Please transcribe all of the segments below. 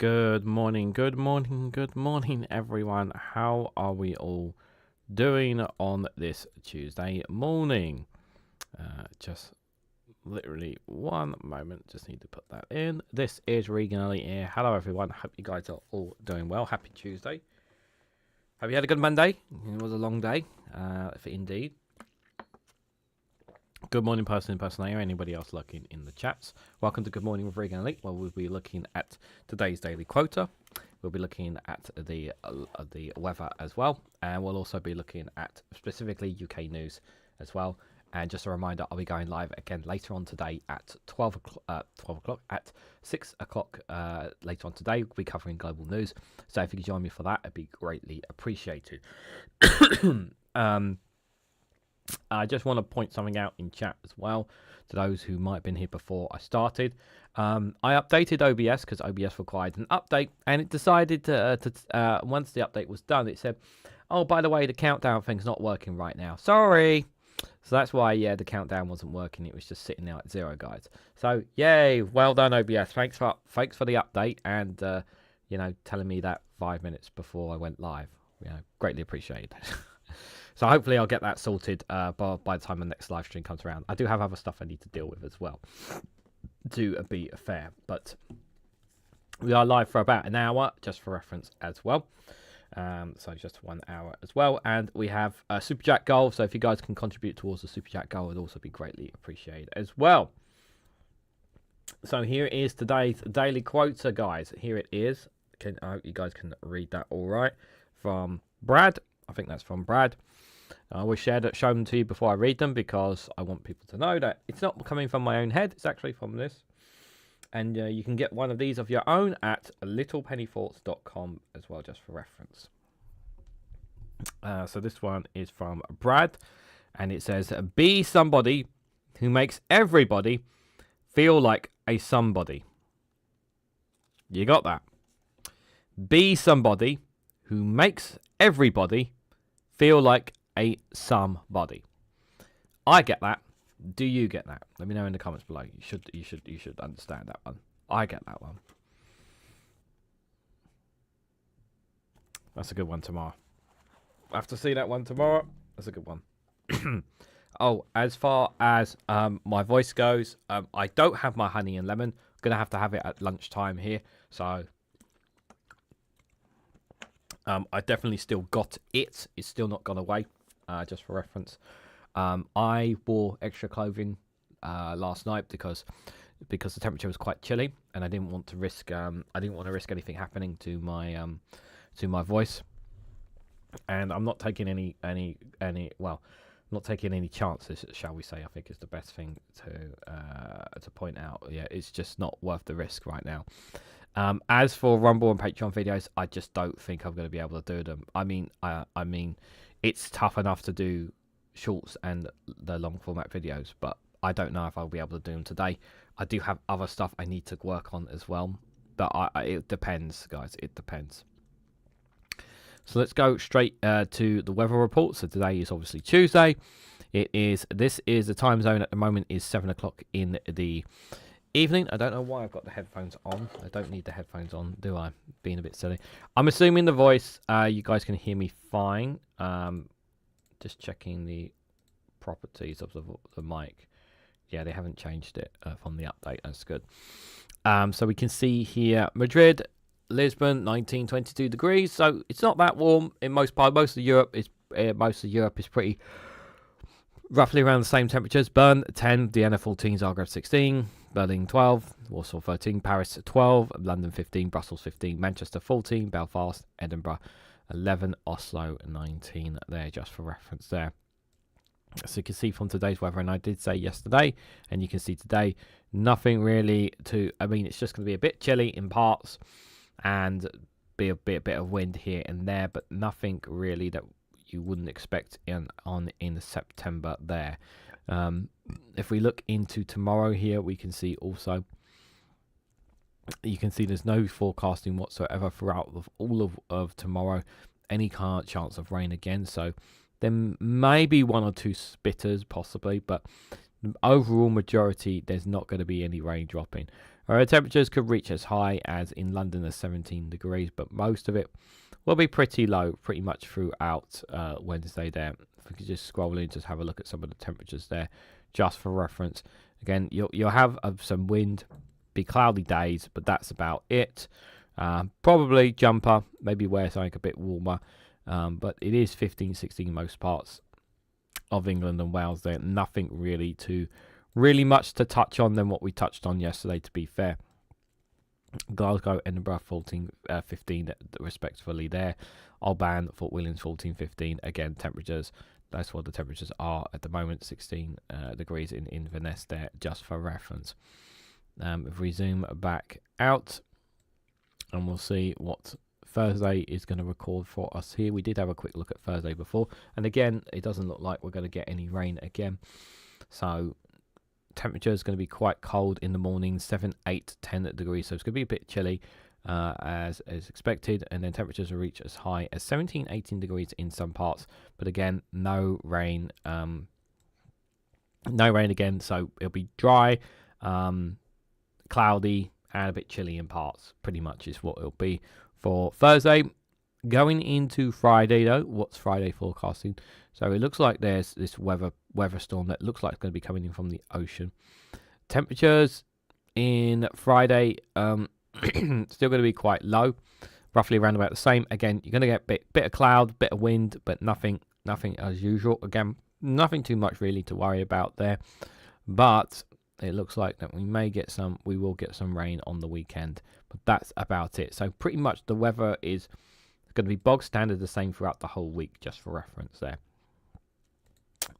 Good morning, everyone. How are we all doing on this Tuesday morning? Just literally one moment. Just need to put that in. This is Reganelite here. Hello, everyone. Hope you guys are all doing well. Happy Tuesday. Have you had a good Monday? It was a long day, indeed. Good morning, person here. Anybody else looking in the chats? Welcome to Good Morning with Reganelite, where we'll be looking at today's daily quota. We'll be looking at the weather as well, and we'll also be looking at specifically UK news as well. And just a reminder, I'll be going live again later on today at 12 o'clock, at 6 o'clock later on today. We'll be covering global news. So if you could join me for that, it'd be greatly appreciated. I just want to point something out in chat as well to those who might have been here before I started. I updated OBS because OBS required an update, and it decided to once the update was done, it said, "Oh, by the way, the countdown thing's not working right now. Sorry." So that's why, yeah, the countdown wasn't working. It was just sitting there at 0, guys. So yay, well done, OBS. Thanks for the update and telling me that 5 minutes before I went live. Greatly appreciated. So hopefully I'll get that sorted by the time the next live stream comes around. I do have other stuff I need to deal with as well, to be fair. But we are live for about an hour, just for reference as well. So just 1 hour as well. And we have a Super Chat goal. So if you guys can contribute towards the Super Chat goal, it would also be greatly appreciated as well. So here is today's daily quota, guys. Here it is. I hope you guys can read that all right. From Brad. I think that's from Brad. I will show them to you before I read them because I want people to know that it's not coming from my own head. It's actually from this. And you can get one of these of your own at littlepennythoughts.com as well, just for reference. So this one is from Brad. And it says, be somebody who makes everybody feel like a somebody. You got that? Be somebody who makes everybody feel like a somebody. I get that. Do you get that? Let me know in the comments below. You should understand that one. I get that one. That's a good one tomorrow. I have to see that one tomorrow. That's a good one. Oh, as far as my voice goes, I don't have my honey and lemon. I'm gonna have it at lunchtime here. So I definitely still got it. It's still not gone away. Just for reference, I wore extra clothing last night because the temperature was quite chilly, and I didn't want to risk anything happening to my voice. And I'm not taking any not taking any chances, shall we say? I think is the best thing to point out. Yeah, it's just not worth the risk right now. As for Rumble and Patreon videos, I just don't think I'm going to be able to do them. I mean, it's tough enough to do shorts and the long format videos, but I don't know if I'll be able to do them today. I do have other stuff I need to work on as well, but it depends, guys. It depends. So let's go straight to the weather report. So today is obviously Tuesday. This is the time zone at the moment is 7 o'clock in the evening. I don't know why I've got the headphones on. I don't need the headphones on, do I? Being a bit silly. I'm assuming the voice, you guys can hear me fine. Just checking the properties of the mic. Yeah, they haven't changed it from the update. That's good. So we can see here Madrid, Lisbon, 19, 22 degrees. So it's not that warm in most parts. Most of Europe is pretty roughly around the same temperatures. Bern 10, Vienna 14, Zagreb 16, Berlin 12, Warsaw 13, Paris 12, London 15, Brussels 15, Manchester 14, Belfast, Edinburgh 11, Oslo 19 there, just for reference there. So you can see from today's weather, and I did say yesterday, and you can see today, nothing really it's just going to be a bit chilly in parts and be a bit of wind here and there, but nothing really that you wouldn't expect in September there. If we look into tomorrow here, we can see also, you can see there's no forecasting whatsoever throughout all of tomorrow. Any chance of rain again, so there may be one or two spitters possibly, but overall majority there's not going to be any rain dropping. Our temperatures could reach as high as in London as 17 degrees, but most of it will be pretty low pretty much throughout Wednesday there. If we could just scroll in, just have a look at some of the temperatures there, just for reference. Again, you'll have some wind, be cloudy days, but that's about it. Probably jumper, maybe wear something a bit warmer, but it is 15, 16 most parts of England and Wales there. Nothing really much to touch on than what we touched on yesterday, to be fair. Glasgow, Edinburgh 14, 15 respectively there. Oban, Fort Williams 14, 15. Again, temperatures, that's what the temperatures are at the moment, 16 degrees in Inverness there, just for reference. If we zoom back out, and we'll see what Thursday is going to record for us here. We did have a quick look at Thursday before, and again, it doesn't look like we're going to get any rain again. So temperature is going to be quite cold in the morning, 7, 8, 10 degrees, so it's going to be a bit chilly as expected, and then temperatures will reach as high as 17, 18 degrees in some parts, but again, no rain again, so it'll be dry, cloudy, and a bit chilly in parts, pretty much is what it'll be for Thursday. Going into Friday, though, what's Friday forecasting? So it looks like there's this weather storm that looks like it's going to be coming in from the ocean. Temperatures in Friday still going to be quite low, roughly around about the same. Again, you're going to get bit of cloud, bit of wind, but nothing as usual. Again, nothing too much really to worry about there. But it looks like that we will get some rain on the weekend, but that's about it. So pretty much the weather is going to be bog standard, the same throughout the whole week, just for reference there.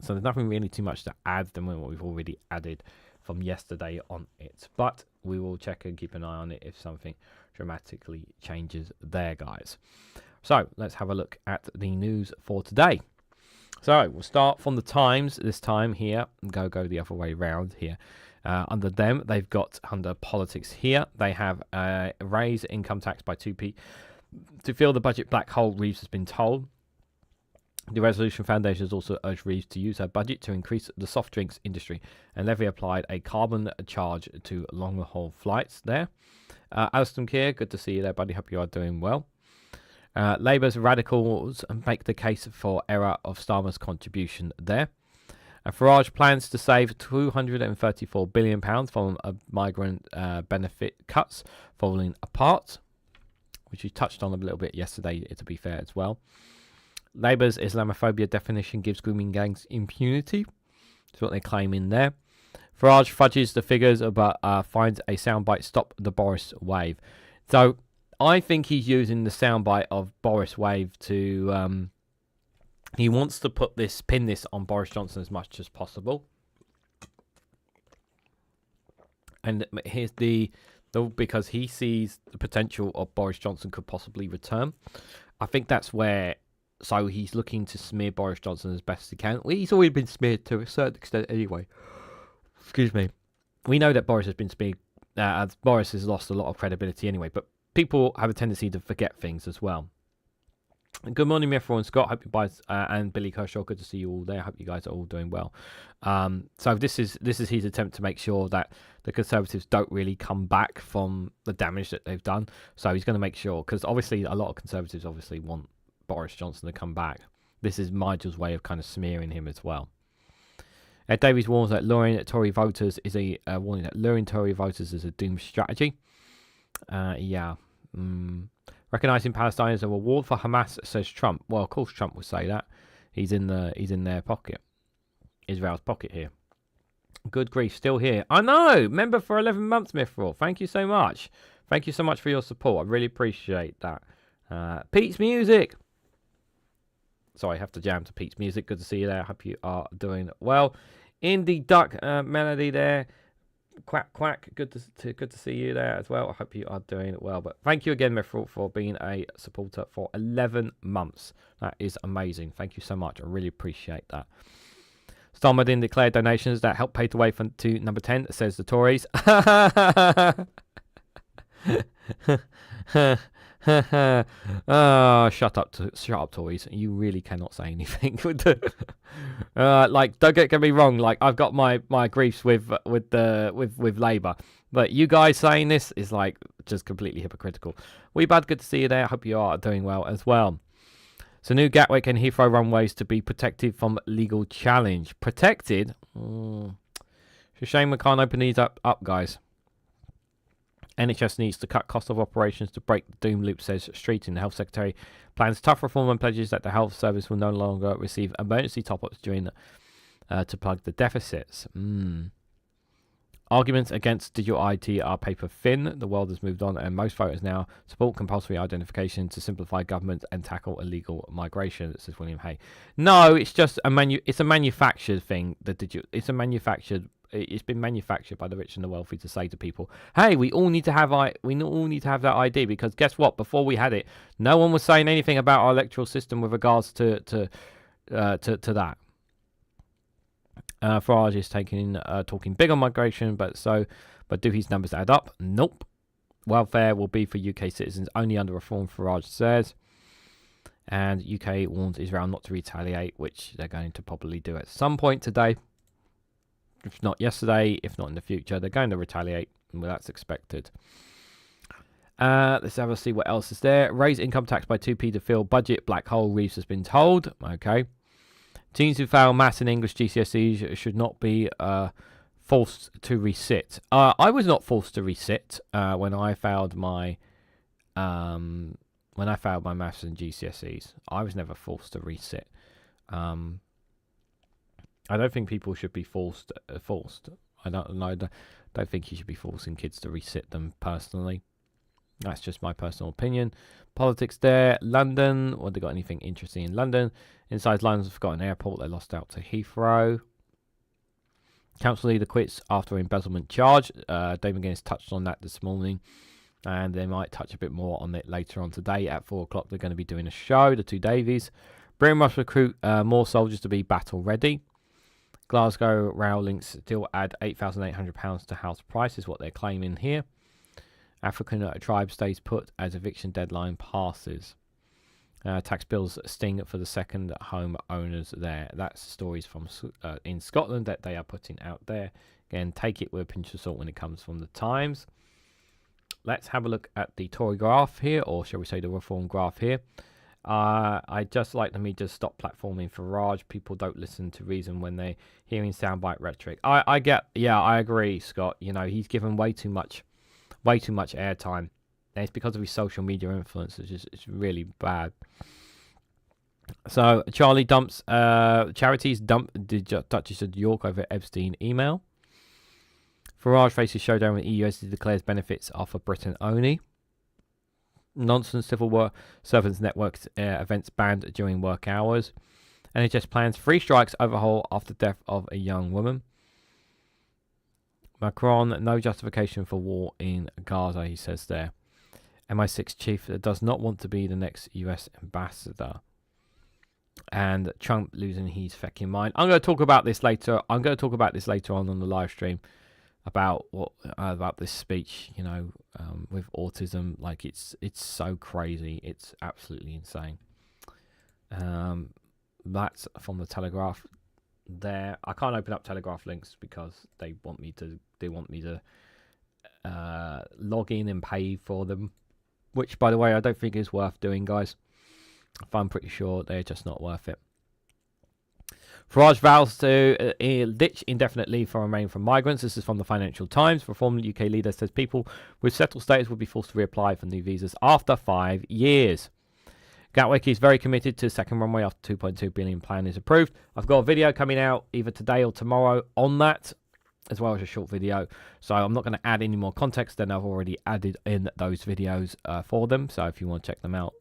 So there's nothing really too much to add than what we've already added from yesterday on it, but we will check and keep an eye on it if something dramatically changes there, guys. So let's have a look at the news for today. So we'll start from the Times this time here, and go the other way round here. Under them, they've got under politics here, they have raised income tax by 2p to fill the budget black hole, Reeves has been told. The Resolution Foundation has also urged Reeves to use her budget to increase the soft drinks industry, and Levy applied a carbon charge to longer haul flights there. Alston Keir, good to see you there, buddy. Hope you are doing well. Labour's radicals make the case for error of Starmer's contribution there. Farage plans to save £234 billion from migrant benefit cuts falling apart, which we touched on a little bit yesterday, to be fair, as well. Labour's Islamophobia definition gives grooming gangs impunity. That's what they're claiming there. Farage fudges the figures, but finds a soundbite stop the Boris wave. So I think he's using the soundbite of Boris wave to... he wants to pin this on Boris Johnson as much as possible. And here's because he sees the potential of Boris Johnson could possibly return. I think that's where... So he's looking to smear Boris Johnson as best he can. Well, he's already been smeared to a certain extent anyway. Excuse me. We know that Boris has been smeared. Boris has lost a lot of credibility anyway, but people have a tendency to forget things as well. Good morning, Mifro and Scott. Hope you guys and Billy Kershaw. Good to see you all there. Hope you guys are all doing well. So this is his attempt to make sure that the Conservatives don't really come back from the damage that they've done. So he's going to make sure, because obviously a lot of Conservatives obviously want Boris Johnson to come back. This is Nigel's way of kind of smearing him as well. Ed Davies warns that luring Tory voters is a warning that luring Tory voters is a doomed strategy. Recognising Palestine as a reward for Hamas, says Trump. Well, of course Trump would say that. He's in their pocket, Israel's pocket here. Good grief, still here. I know, member for 11 months, Mithril. Thank you so much. Thank you so much for your support. I really appreciate that. Pete's Music. Sorry, I have to jam to Pete's Music. Good to see you there. I hope you are doing well. Indie Duck Melody there. Quack quack. Good to see you there as well. I hope you are doing well. But thank you again, Mithril, for being a supporter for 11 months. That is amazing. Thank you so much. I really appreciate that. Starmer declared donations that help pave the way to number 10, says the Tories. Oh, shut up, Tories. You really cannot say anything. Like, don't get me wrong. Like, I've got my griefs with Labour, but you guys saying this is like just completely hypocritical. Bad, good to see you there. I hope you are doing well as well. So, new Gatwick and Heathrow runways to be protected from legal challenge. Protected? It's a shame we can't open these up, guys. NHS needs to cut cost of operations to break the doom loop, says Streeting. The Health Secretary plans tough reform and pledges that the health service will no longer receive emergency top-ups during to plug the deficits. Arguments against digital ID are paper thin. The world has moved on, and most voters now support compulsory identification to simplify government and tackle illegal migration, says William Hay. No, it's just it's a manufactured thing. It's been manufactured by the rich and the wealthy to say to people, "Hey, we all need to have that ID." Because guess what? Before we had it, no one was saying anything about our electoral system with regards to that. Farage is talking big on migration, but do his numbers add up? Nope. Welfare will be for UK citizens only under reform, Farage says. And UK warns Israel not to retaliate, which they're going to probably do at some point today. If not yesterday, if not in the future, they're going to retaliate. Well, that's expected. Let's have a see what else is there. Raise income tax by 2p to fill budget black hole, Reeves has been told. Okay. Teens who fail maths and English GCSEs should not be forced to resit. I was not forced to resit when I failed my maths and GCSEs. I was never forced to resit. I don't think people should be forced. I don't think you should be forcing kids to resit them personally. That's just my personal opinion. Politics there. London. What, they got anything interesting in London? Inside London's forgotten airport. They lost out to Heathrow. Council leader quits after embezzlement charge. Dave McGuinness touched on that this morning. And they might touch a bit more on it later on today. At 4 o'clock, they're going to be doing a show, the two Davies. Britain must recruit more soldiers to be battle ready. Glasgow rail links still add £8,800 to house price, is what they're claiming here. African tribe stays put as eviction deadline passes. Tax bills sting for the second home owners there. That's stories from in Scotland that they are putting out there. Again, take it with a pinch of salt when it comes from the Times. Let's have a look at the Tory graph here, or shall we say the Reform graph here. I just like the media to stop platforming Farage. People don't listen to reason when they're hearing soundbite rhetoric. I agree, Scott. You know, he's given way too much airtime. And it's because of his social media influence. It's really bad. So Charlie dumps charities dump the Duchess of York over Epstein email. Farage faces showdown with EU as he declares benefits are for Britain only. Nonsense civil servants networks events banned during work hours. NHS plans 3 strikes overhaul after death of a young woman. Macron, no justification for war in Gaza, he says there. MI6 chief does not want to be the next US ambassador. And Trump losing his fucking mind. I'm going to talk about this later. On the live stream about about this speech. You know, with autism, like it's so crazy. It's absolutely insane. That's from the Telegraph. There, I can't open up Telegraph links because they want me to log in and pay for them, which, by the way, I don't think is worth doing, guys. I'm pretty sure they're just not worth it. Farage vows to ditch indefinite leave for remain from migrants. This is from the Financial Times. Reform UK leader says people with settled status will be forced to reapply for new visas after 5 years. Gatwick is very committed to second runway after £2.2 billion plan is approved. I've got a video coming out either today or tomorrow on that, as well as a short video. So I'm not going to add any more context than I've already added in those videos for them. So if you want to check them out,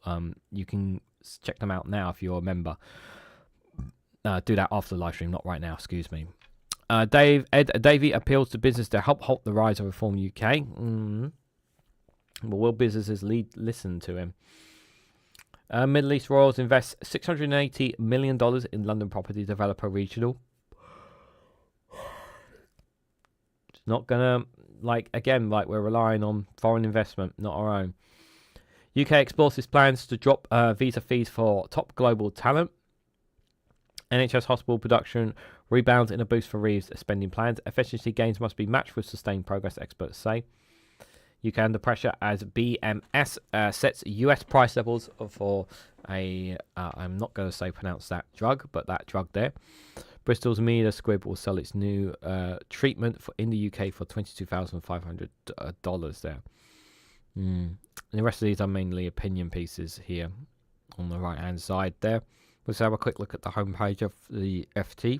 you can check them out now if you're a member. Do that after the live stream, not right now, excuse me. Davey appeals to business to help halt the rise of Reform UK. But will businesses listen to him? Middle East Royals invest $680 million in London property developer Regional. It's not going to, we're relying on foreign investment, not our own. UK explores its plans to drop visa fees for top global talent. NHS hospital production rebounds in a boost for Reeves' spending plans. Efficiency gains must be matched with sustained progress, experts say. UK under pressure as BMS sets US price levels for a, I'm not going to say pronounce that drug, but that drug there. Bristol's Media Squib will sell its new treatment in the UK for $22,500 there. And the rest of these are mainly opinion pieces here on the right hand side there. Let's have a quick look at the homepage of the FT.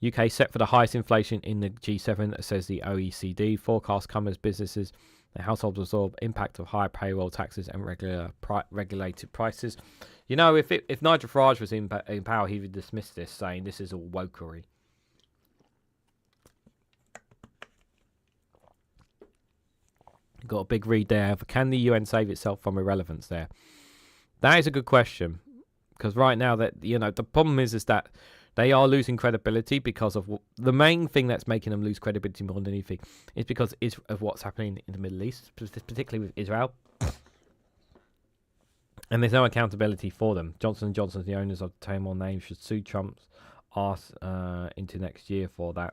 UK set for the highest inflation in the G7, says the OECD. Forecasts come as businesses and households absorb impact of higher payroll taxes and regulated prices. You know, if Nigel Farage was in power, he would dismiss this, saying this is all wokery. Got a big read there. Can the UN save itself from irrelevance there? That is a good question, because right now that the problem is that they are losing credibility because of the main thing that's making them lose credibility more than anything is because of what's happening in the Middle East, particularly with Israel. And there's no accountability for them. Johnson & Johnson, the owners of the Tamar name, should sue Trump's arse into next year for that.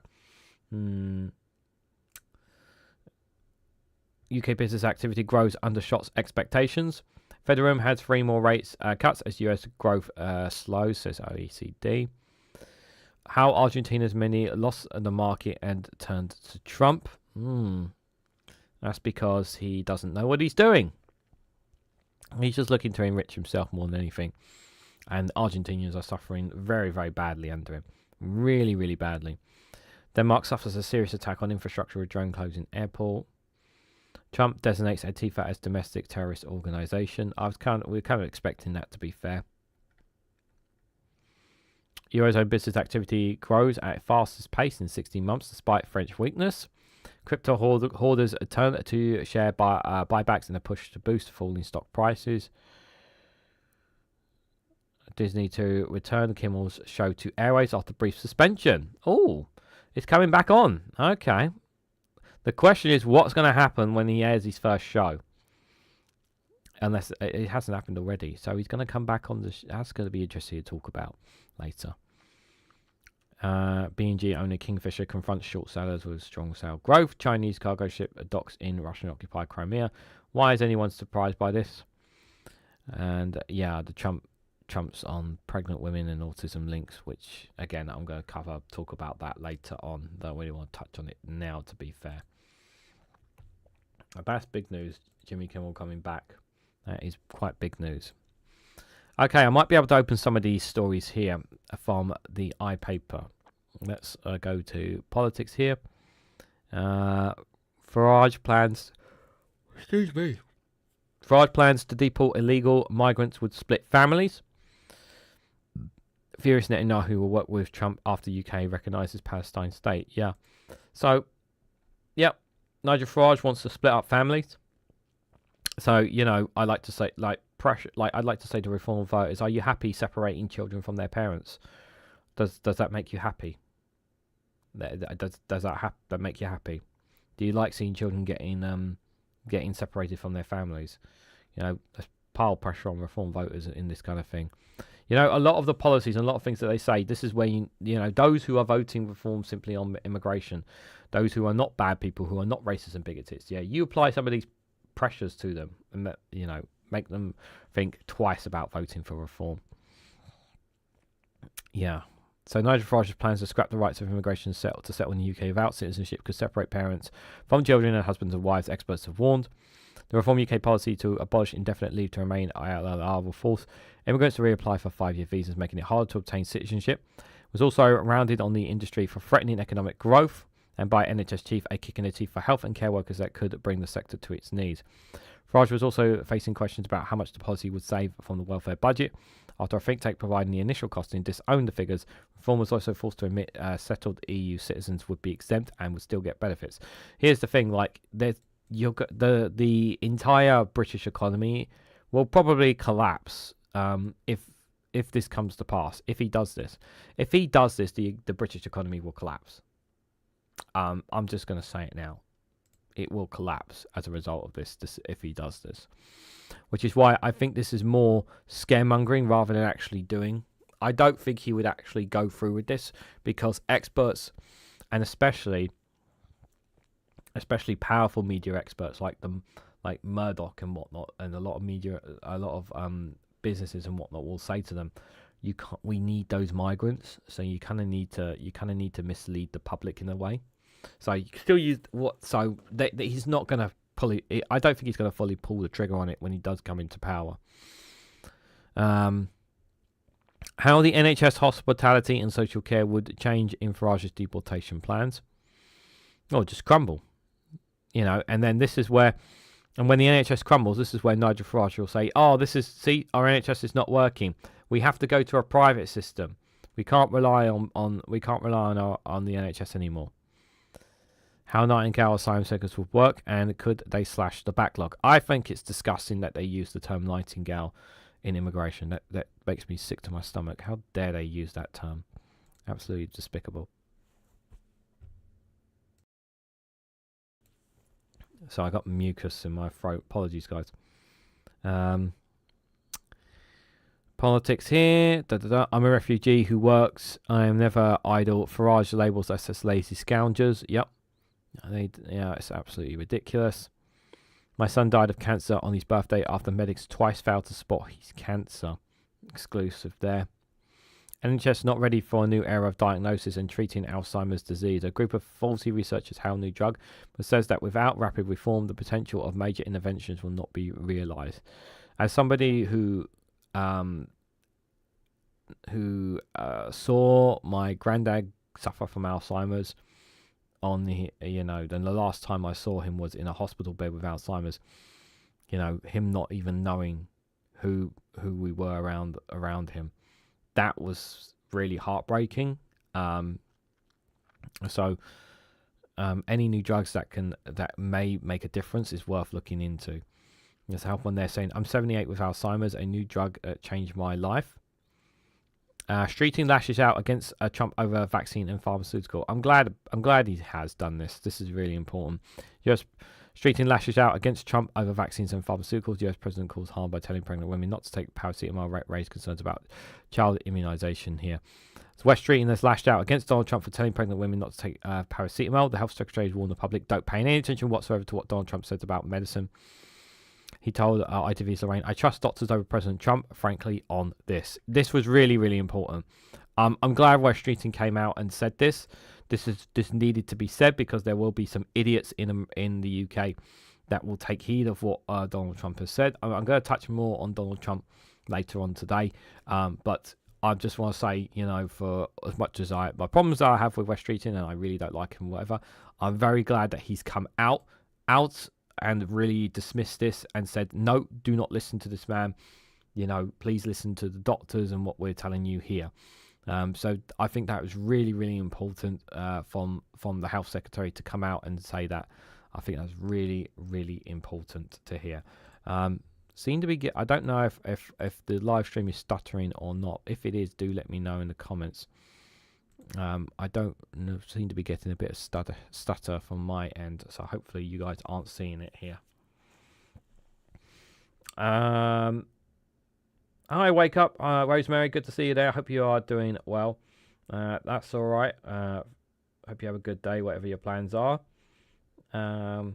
UK business activity grows undershot expectations. Federal has 3 more rates cuts as US growth slows, says OECD. How Argentina's many lost the market and turned to Trump. That's because he doesn't know what he's doing. He's just looking to enrich himself more than anything. And Argentinians are suffering very, very badly under him. Really, really badly. Denmark suffers a serious attack on infrastructure with drone closing airport. Trump designates Antifa as domestic terrorist organisation. We were kind of expecting that, to be fair. Eurozone business activity grows at fastest pace in 16 months despite French weakness. Crypto hoarders turn to share buybacks in a push to boost falling stock prices. Disney to return Kimmel's show to airways after brief suspension. Oh, it's coming back on. Okay. The question is, what's going to happen when he airs his first show? Unless it hasn't happened already. So he's going to come back on that's going to be interesting to talk about later. B&G owner Kingfisher confronts short sellers with strong sale growth. Chinese cargo ship docks in Russian-occupied Crimea. Why is anyone surprised by this? And yeah, the Trump's on pregnant women and autism links, which again I'm going to talk about that later on. Don't really want to touch on it now, to be fair. That's big news. Jimmy Kimmel coming back. That is quite big news. Okay, I might be able to open some of these stories here from the iPaper. Let's go to politics here. Farage plans. Excuse me. Farage plans to deport illegal migrants would split families. Furious Netanyahu will work with Trump after UK recognises Palestine state. Yeah. So, yep. Nigel Farage wants to split up families. So, I like to say, I'd like to say to reform voters, are you happy separating children from their parents? Does that make you happy? Does that make you happy? Do you like seeing children getting separated from their families? There's pile pressure on reform voters in this kind of thing. A lot of the policies and a lot of things that they say, this is where those who are voting reform simply on immigration, those who are not bad people, who are not racist and bigoted, you apply some of these pressures to them and make them think twice about voting for reform. Yeah. So Nigel Farage's plans to scrap the rights of immigration to settle in the UK without citizenship could separate parents from children and husbands and wives, experts have warned. The Reform UK policy to abolish indefinite leave to remain ILR will force immigrants to reapply for 5-year visas, making it harder to obtain citizenship. It was also rounded on the industry for threatening economic growth and by NHS chief a kick in the teeth for health and care workers that could bring the sector to its knees. Farage was also facing questions about how much the policy would save from the welfare budget. After a think tank providing the initial costing disowned the figures, Reform was also forced to admit settled EU citizens would be exempt and would still get benefits. Here's the thing, the entire British economy will probably collapse if this comes to pass. If he does this, the British economy will collapse. I'm just going to say it now. it will collapse as a result of this if he does this. Which is why I think this is more scaremongering rather than actually doing. I don't think he would actually go through with this because experts, and especially powerful media experts like Murdoch and whatnot, and a lot of media, a lot of businesses and whatnot will say to them, we need those migrants, so you kind of need to mislead the public in a way. So you can still use he's not going to pull it. I don't think he's going to fully pull the trigger on it when he does come into power. How the NHS hospitality and social care would change in Farage's deportation plans? Or just crumble, and then this is where, and when the NHS crumbles, this is where Nigel Farage will say, our NHS is not working. We have to go to a private system. We can't rely on the NHS anymore. How Nightingale asylum seekers would work, and could they slash the backlog? I think it's disgusting that they use the term Nightingale in immigration. That makes me sick to my stomach. How dare they use that term? Absolutely despicable. So I got mucus in my throat. Apologies, guys. Politics here. I'm a refugee who works. I am never idle. Farage labels us as lazy scoundrels. Yep. It's absolutely ridiculous. My son died of cancer on his birthday after medics twice failed to spot his cancer. Exclusive there. NHS not ready for a new era of diagnosis and treating Alzheimer's disease. A group of faulty researchers hail new drug, but says that without rapid reform, the potential of major interventions will not be realised. As somebody who saw my granddad suffer from Alzheimer's, then the last time I saw him was in a hospital bed with Alzheimer's. Him not even knowing who we were around him. That was really heartbreaking. So any new drugs that may make a difference is worth looking into. There's help on there saying, I'm 78 with Alzheimer's. A new drug changed my life. Streeting lashes out against Trump over vaccine and pharmaceutical. I'm glad he has done this. This is really important. US Streeting lashes out against Trump over vaccines and pharmaceuticals. US president calls harm by telling pregnant women not to take paracetamol. Raised concerns about child immunization here. So West Streeting has lashed out against Donald Trump for telling pregnant women not to take paracetamol. The health secretary has warned the public, don't pay any attention whatsoever to what Donald Trump said about medicine. He told ITV's Lorraine, I trust doctors over President Trump, frankly, on this. This was really, really important. I'm glad West Streeting came out and said this. This needed to be said because there will be some idiots in the UK that will take heed of what Donald Trump has said. I'm going to touch more on Donald Trump later on today. But I just want to say, for as much as my problems that I have with West Streeting, and I really don't like him, whatever, I'm very glad that he's come out and really dismissed this and said, no, do not listen to this man. Please listen to the doctors and what we're telling you here. So I think that was really, really important from the health secretary to come out and say that. I think that's really, really important to hear. Seem to be I don't know if the live stream is stuttering or not. If it is, do let me know in the comments. I don't seem to be getting a bit of stutter from my end, so hopefully you guys aren't seeing it here. Hi, wake up, Rosemary. Good to see you there. I hope you are doing well. That's all right. Hope you have a good day, whatever your plans are. How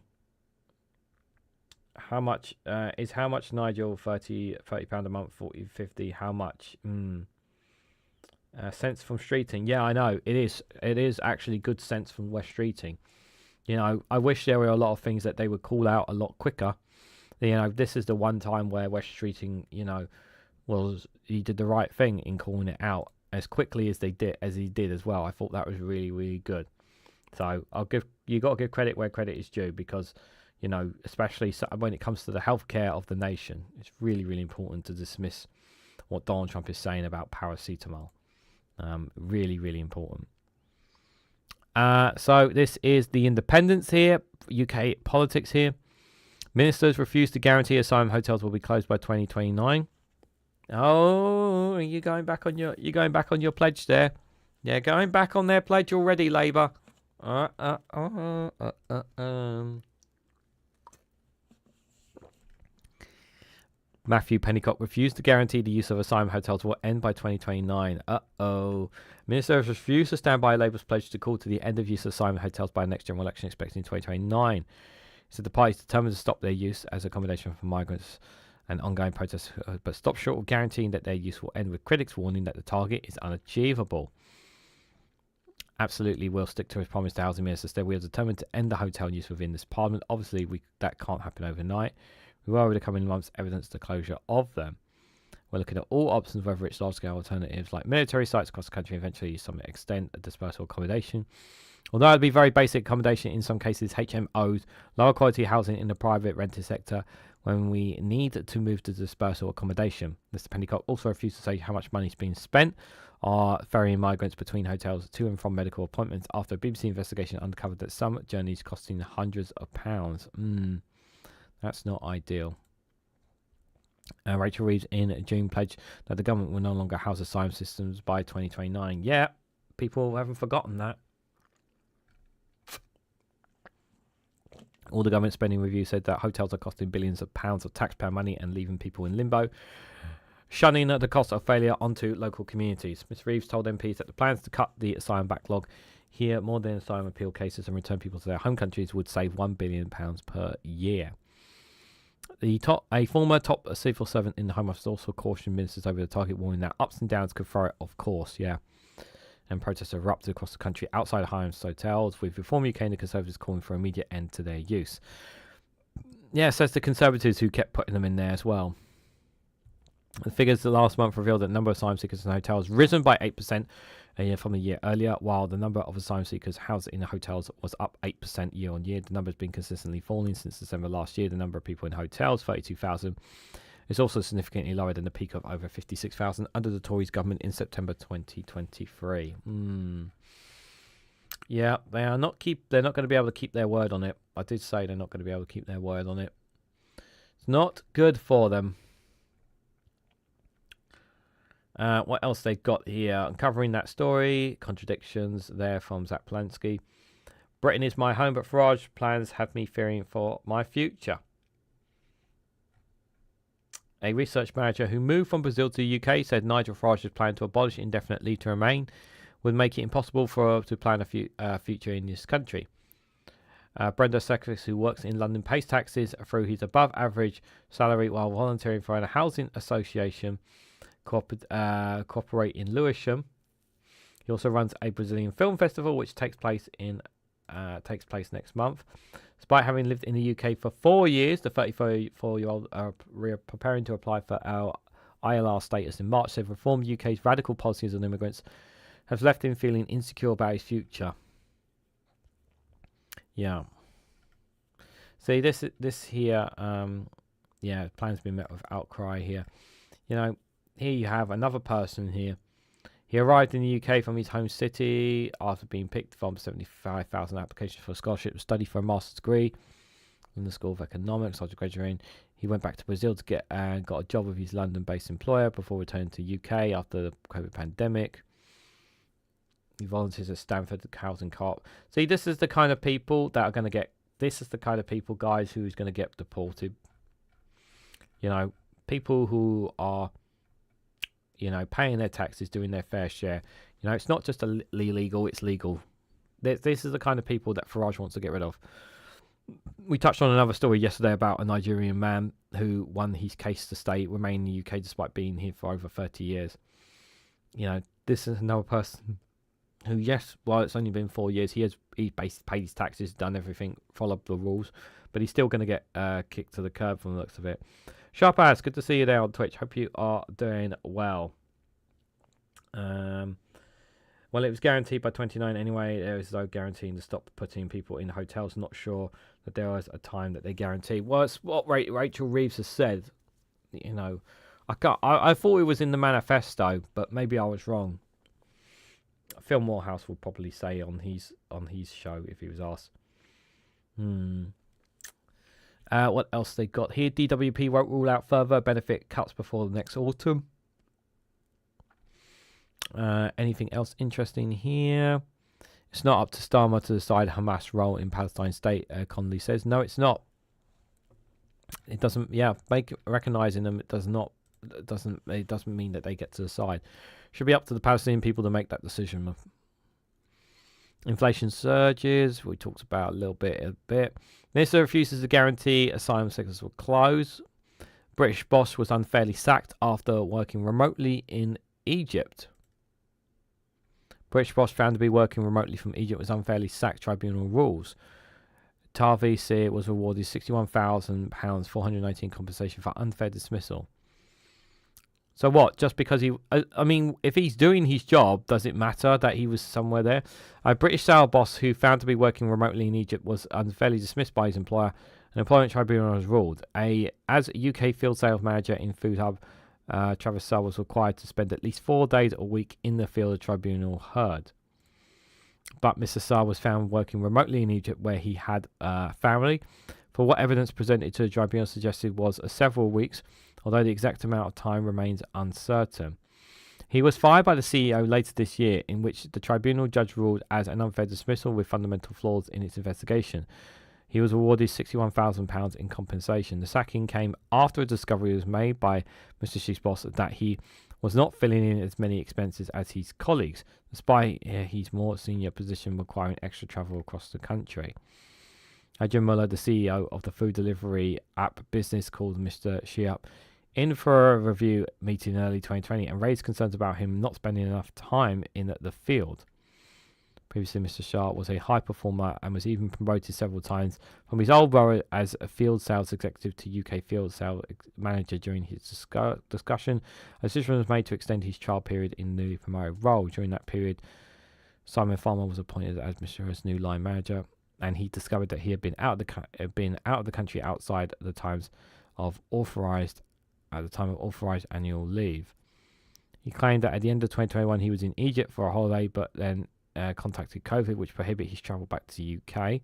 much Nigel? £30 a month, 40, 50. How much? Sense from Streeting. Yeah, I know. It is actually good sense from West Streeting. I wish there were a lot of things that they would call out a lot quicker. This is the one time where West Streeting, he did the right thing in calling it out as quickly as he did as well. I thought that was really, really good. So you got to give credit where credit is due, because especially when it comes to the healthcare of the nation, it's really, really important to dismiss what Donald Trump is saying about paracetamol. Really, really important. So this is the Independence here, UK politics here. Ministers refuse to guarantee asylum hotels will be closed by 2029. Oh, you're going back on your pledge there. Yeah, going back on their pledge already, Labour. Matthew Pennycock refused to guarantee the use of asylum hotels will end by 2029. Minister has refused to stand by Labour's pledge to call to the end of use of asylum hotels by the next general election expected in 2029. He said the party is determined to stop their use as accommodation for migrants and ongoing protests, but stop short of guaranteeing that their use will end, with critics warning that the target is unachievable. Absolutely will stick to his promise, the housing minister said. We are determined to end the hotel use within this parliament. Obviously, that can't happen overnight. We will, over the coming months, evidence the closure of them. We're looking at all options, whether it's large-scale alternatives like military sites across the country, eventually some extent a dispersal accommodation. Although it'd be very basic accommodation, in some cases HMOs, lower quality housing in the private rented sector, when we need to move to dispersal accommodation. Mr. Pennycock also refused to say how much money is being spent ferrying migrants between hotels to and from medical appointments after a BBC investigation uncovered that some journeys costing hundreds of pounds. That's not ideal. Rachel Reeves in June pledged that the government will no longer house asylum systems by 2029. Yeah, people haven't forgotten that. All the government spending review said that hotels are costing billions of pounds of taxpayer money and leaving people in limbo, shunning the cost of failure onto local communities. Ms Reeves told MPs that the plans to cut the asylum backlog, hear more than asylum appeal cases and return people to their home countries would save £1 billion per year. A former top civil servant in the Home Office also cautioned ministers over the target, warning that ups and downs could throw it off course. And protests erupted across the country outside homes, hotels, with Reform UK and the Conservatives calling for an immediate end to their use. Says the Conservatives, who kept putting them in there as well. The figures last month revealed that the number of asylum seekers in hotels risen by 8% from the year earlier, while the number of asylum seekers housed in the hotels was up 8% year on year. The number has been consistently falling since December last year. The number of people in hotels, 32,000, is also significantly lower than the peak of over 56,000 under the Tories government in September 2023. Yeah, they're not going to be able to keep their word on it. I did say they're not going to be able to keep their word on it. It's not good for them. What else they got here? Uncovering that story. Contradictions there from Zach Polanski. Britain is my home, but Farage plans have me fearing for my future. A research manager who moved from Brazil to the UK said Nigel Farage's plan to abolish indefinite leave to remain would make it impossible for her to plan a future in this country. Brenda Sekris, who works in London, pays taxes through his above-average salary while volunteering for a housing association cooperate in Lewisham. He also runs a Brazilian film festival, which takes place next month. Despite having lived in the UK for 4 years, the 34-year-old preparing to apply for our ILR status in March said Reform UK's radical policies on immigrants has left him feeling insecure about his future. Yeah. See, this here, plans been met with outcry here. Here you have another person here. He arrived in the UK from his home city after being picked from 75,000 applications for a scholarship to study for a master's degree in the School of Economics. After graduating, he went back to Brazil to got a job with his London-based employer before returning to UK after the COVID pandemic. He volunteers at Stanford Housing Co-op. See, this is the kind of people that are going to get. This is the kind of people, guys, who's going to get deported. People who are, paying their taxes, doing their fair share. It's not just illegal, it's legal. This is the kind of people that Farage wants to get rid of. We touched on another story yesterday about a Nigerian man who won his case to remain in the UK despite being here for over 30 years. This is another person who, yes, while it's only been 4 years, he's basically paid his taxes, done everything, followed the rules, but he's still going to get kicked to the curb from the looks of it. Sharp Ass, good to see you there on Twitch. Hope you are doing well. Well, it was guaranteed by 29 anyway. There is no guaranteeing to stop putting people in hotels. Not sure that there was a time that they guaranteed. Well, it's what Rachel Reeves has said. I thought it was in the manifesto, but maybe I was wrong. Phil Morehouse will probably say on his show if he was asked. What else they got here? DWP won't rule out further benefit cuts before the next autumn. Anything else interesting here? It's not up to Starmer to decide Hamas' role in Palestine state, Connolly says. No, it's not. It doesn't, recognizing them, it doesn't mean that they get to decide. Should be up to the Palestinian people to make that decision. Inflation surges, we talked about a bit. Minister refuses to guarantee asylum seekers will close. British boss was unfairly sacked after working remotely in Egypt. British boss found to be working remotely from Egypt was unfairly sacked, tribunal rules. Tavi Seer was awarded £61,000 419 compensation for unfair dismissal. So what? Just because he... I mean, if he's doing his job, does it matter that he was somewhere there? A British sale boss who found to be working remotely in Egypt was unfairly dismissed by his employer. An employment tribunal has ruled. As a UK field sales manager in Food Hub, Travis Sale was required to spend at least 4 days a week in the field, the tribunal heard. But Mr. Sale was found working remotely in Egypt where he had family. For what evidence presented to the tribunal suggested was several weeks, although the exact amount of time remains uncertain. He was fired by the CEO later this year, in which the tribunal judge ruled as an unfair dismissal with fundamental flaws in its investigation. He was awarded £61,000 in compensation. The sacking came after a discovery was made by Mr. Sheik's boss that he was not filling in as many expenses as his colleagues, despite his more senior position requiring extra travel across the country. Adrian Muller, the CEO of the food delivery app business, called Mr. Sheik in for a review meeting in early 2020 and raised concerns about him not spending enough time in the field. Previously, Mr. Shah was a high performer and was even promoted several times from his old role as a field sales executive to UK field sales manager. During his discussion, a decision was made to extend his trial period in the newly promoted role. During that period, Simon Farmer was appointed as Mr. Shah's new line manager, and he discovered that he had been out of the country outside the time of authorized annual leave. He claimed that at the end of 2021 he was in Egypt for a holiday, but then contacted COVID, which prohibited his travel back to the UK.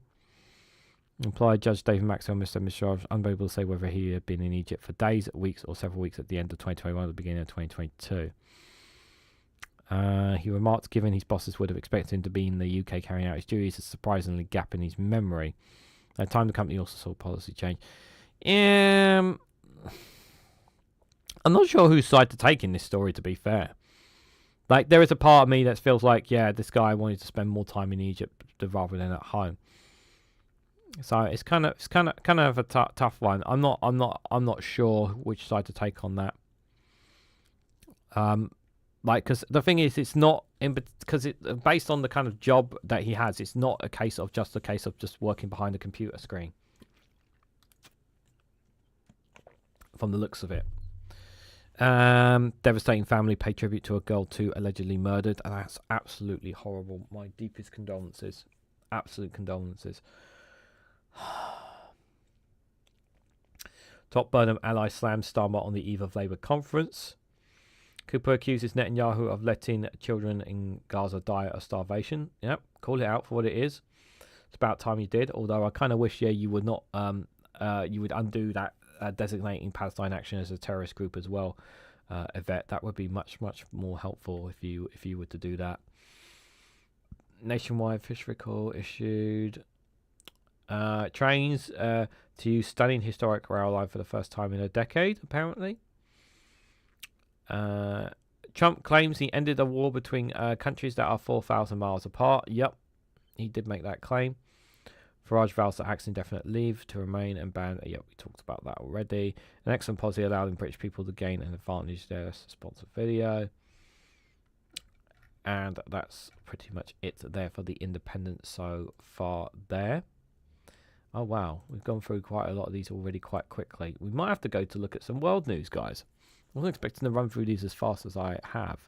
Employer Judge David Maxwell said Mr. Shah was unable to say whether he had been in Egypt for days, weeks, or several weeks at the end of 2021 or the beginning of 2022. He remarked, given his bosses would have expected him to be in the UK carrying out his duties, a surprisingly gap in his memory. At the time, the company also saw policy change. I'm not sure whose side to take in this story, to be fair. Like, there is a part of me that feels like, yeah, this guy wanted to spend more time in Egypt rather than at home. So it's kind of a tough one. I'm not sure which side to take on that. Because the thing is, it's not because it based on the kind of job that he has. It's not a case of just working behind a computer screen. From the looks of it. Devastating family pay tribute to a girl too allegedly murdered, and that's absolutely horrible. My deepest condolences. Absolute condolences. Top Burnham ally slams Starmer on the eve of Labour conference. Cooper accuses Netanyahu of letting children in Gaza die of starvation. Yep, call it out for what it is. It's about time you did. Although I kind of wish, you would not. You would undo that. Designating Palestine Action as a terrorist group as well, Yvette. That would be much more helpful if you were to do that. Nationwide fish recall issued. Trains to use stunning historic rail line for the first time in a decade, apparently. Trump claims he ended a war between countries that are 4,000 miles apart. Yep, he did make that claim. Farage vows to axe indefinite leave to remain and ban. Yep, we talked about that already. An excellent policy allowing British people to gain an advantage there. Sponsored video. And that's pretty much it there for the Independent so far there. Oh, wow. We've gone through quite a lot of these already quite quickly. We might have to go to look at some world news, guys. I wasn't expecting to run through these as fast as I have.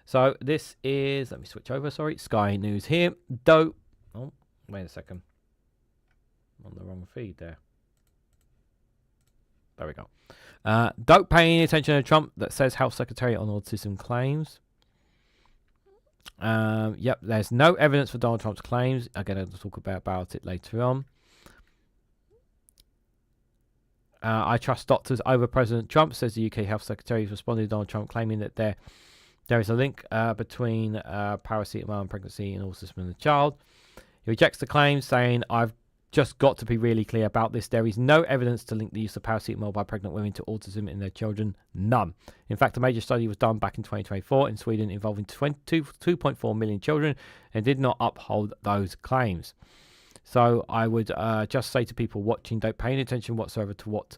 So this is, let me switch over, sorry, Sky News here. Oh, wait a second. I'm on the wrong feed there. There we go. Don't pay any attention to Trump that says Health Secretary on autism claims. Yep, there's no evidence for Donald Trump's claims. Again, I'll talk about it later on. I trust doctors over President Trump, says the UK Health Secretary. He's responded to Donald Trump claiming that there is a link between paracetamol and pregnancy and autism in the child. He rejects the claim, saying, I've just got to be really clear about this. There is no evidence to link the use of paracetamol by pregnant women to autism in their children. None. In fact, a major study was done back in 2024 in Sweden involving 2.4 million children and did not uphold those claims. So I would just say to people watching, don't pay any attention whatsoever to what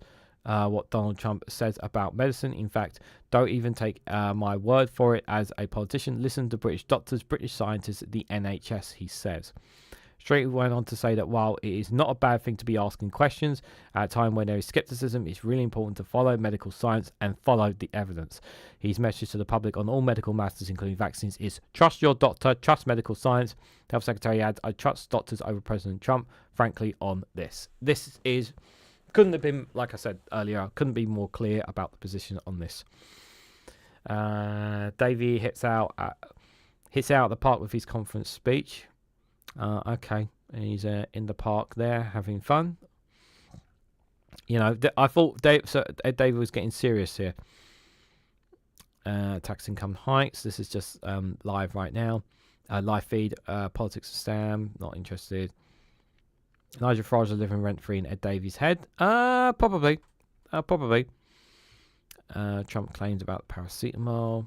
Donald Trump says about medicine. In fact, don't even take my word for it as a politician. Listen to British doctors, British scientists, the NHS, he says. Straight went on to say that while it is not a bad thing to be asking questions at a time when there is skepticism, it's really important to follow medical science and follow the evidence. His message to the public on all medical matters, including vaccines, is trust your doctor, trust medical science. The Health Secretary adds, I trust doctors over President Trump, frankly, on this. This is, couldn't have been, like I said earlier, couldn't be more clear about the position on this. Davey hits out the park with his conference speech. Okay, he's in the park there having fun. You know, I thought David was getting serious here. Tax income hikes. This is just live right now. Live feed. Politics of Sam. Not interested. Nigel Farage living rent free in Ed Davies' head. Probably. Trump claims about paracetamol.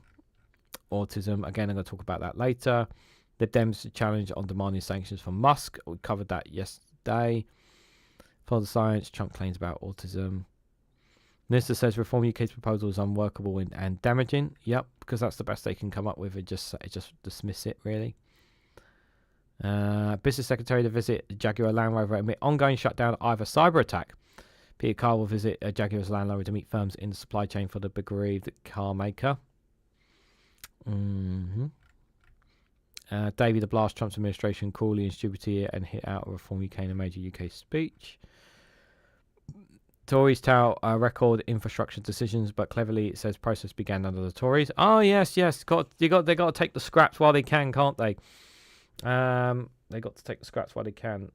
Autism. Again, I'm going to talk about that later. The Dems challenge on demanding sanctions from Musk. We covered that yesterday. For the science, Trump claims about autism. Minister says reform UK's proposal is unworkable and damaging. Yep, because that's the best they can come up with. It just dismiss it, really. Business Secretary to visit Jaguar Land Rover amid ongoing shutdown over cyber attack. Peter Carr will visit Jaguar's Land Rover to meet firms in the supply chain for the bereaved car maker. Davey the blast Trump's administration cruelly and stupidity and hit out a reform UK in a major UK speech. Tories tout record infrastructure decisions, but cleverly it says process began under the Tories. Oh yes, they got to take the scraps while they can, can't they? They got to take the scraps while they can.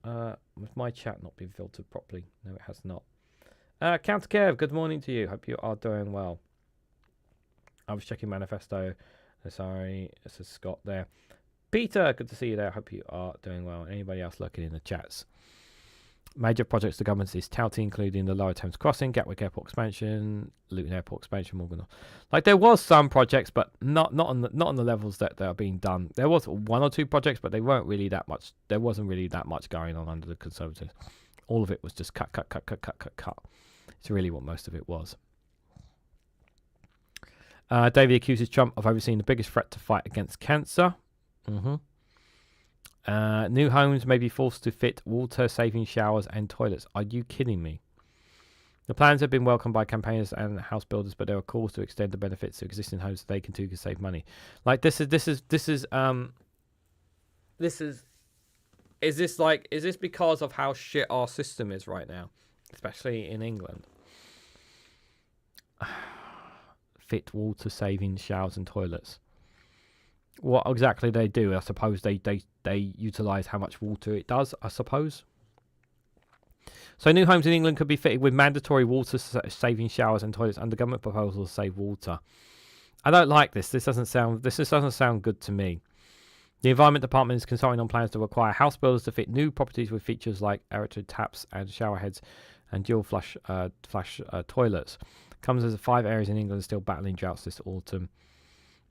With my chat not being filtered properly, no, it has not. Counter Kev, good morning to you. Hope you are doing well. I was checking manifesto. Sorry, this is Scott there. Peter, good to see you there. Hope you are doing well. Anybody else lurking in the chats? Major projects the government is touting, including the Lower Thames Crossing, Gatwick Airport expansion, Luton Airport expansion, Morgan. Like there was some projects, but not on the levels that are being done. There was one or two projects, but they weren't really that much. There wasn't really that much going on under the Conservatives. All of it was just cut. It's really what most of it was. David accuses Trump of overseeing the biggest threat to fight against cancer. New homes may be forced to fit water-saving showers and toilets. Are you kidding me? The plans have been welcomed by campaigners and house builders, but there are calls to extend the benefits to existing homes so they can save money. Like is this because of how shit our system is right now, especially in England? Fit water-saving showers and toilets. What exactly they do? I suppose they utilise how much water it does, I suppose. So new homes in England could be fitted with mandatory water-saving showers and toilets under government proposals to save water. I don't like this. This doesn't sound good to me. The Environment Department is consulting on plans to require house builders to fit new properties with features like aerated taps and shower heads and dual flush toilets. Comes as 5 areas in England are still battling droughts this autumn.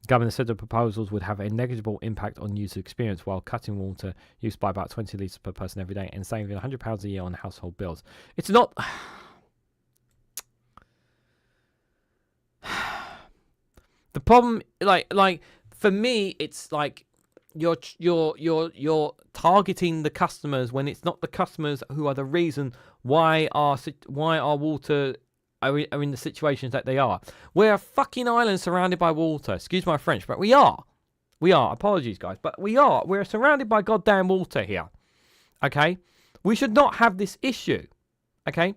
The government said the proposals would have a negligible impact on user experience while cutting water use by about 20 litres per person every day and saving £100 a year on household bills. It's not... The problem, like for me, it's like you're targeting the customers when it's not the customers who are the reason why our water are in the situations that they are. We're a fucking island surrounded by water. Excuse my French, but we are. Apologies, guys, but we are. We're surrounded by goddamn water here. Okay? We should not have this issue. Okay?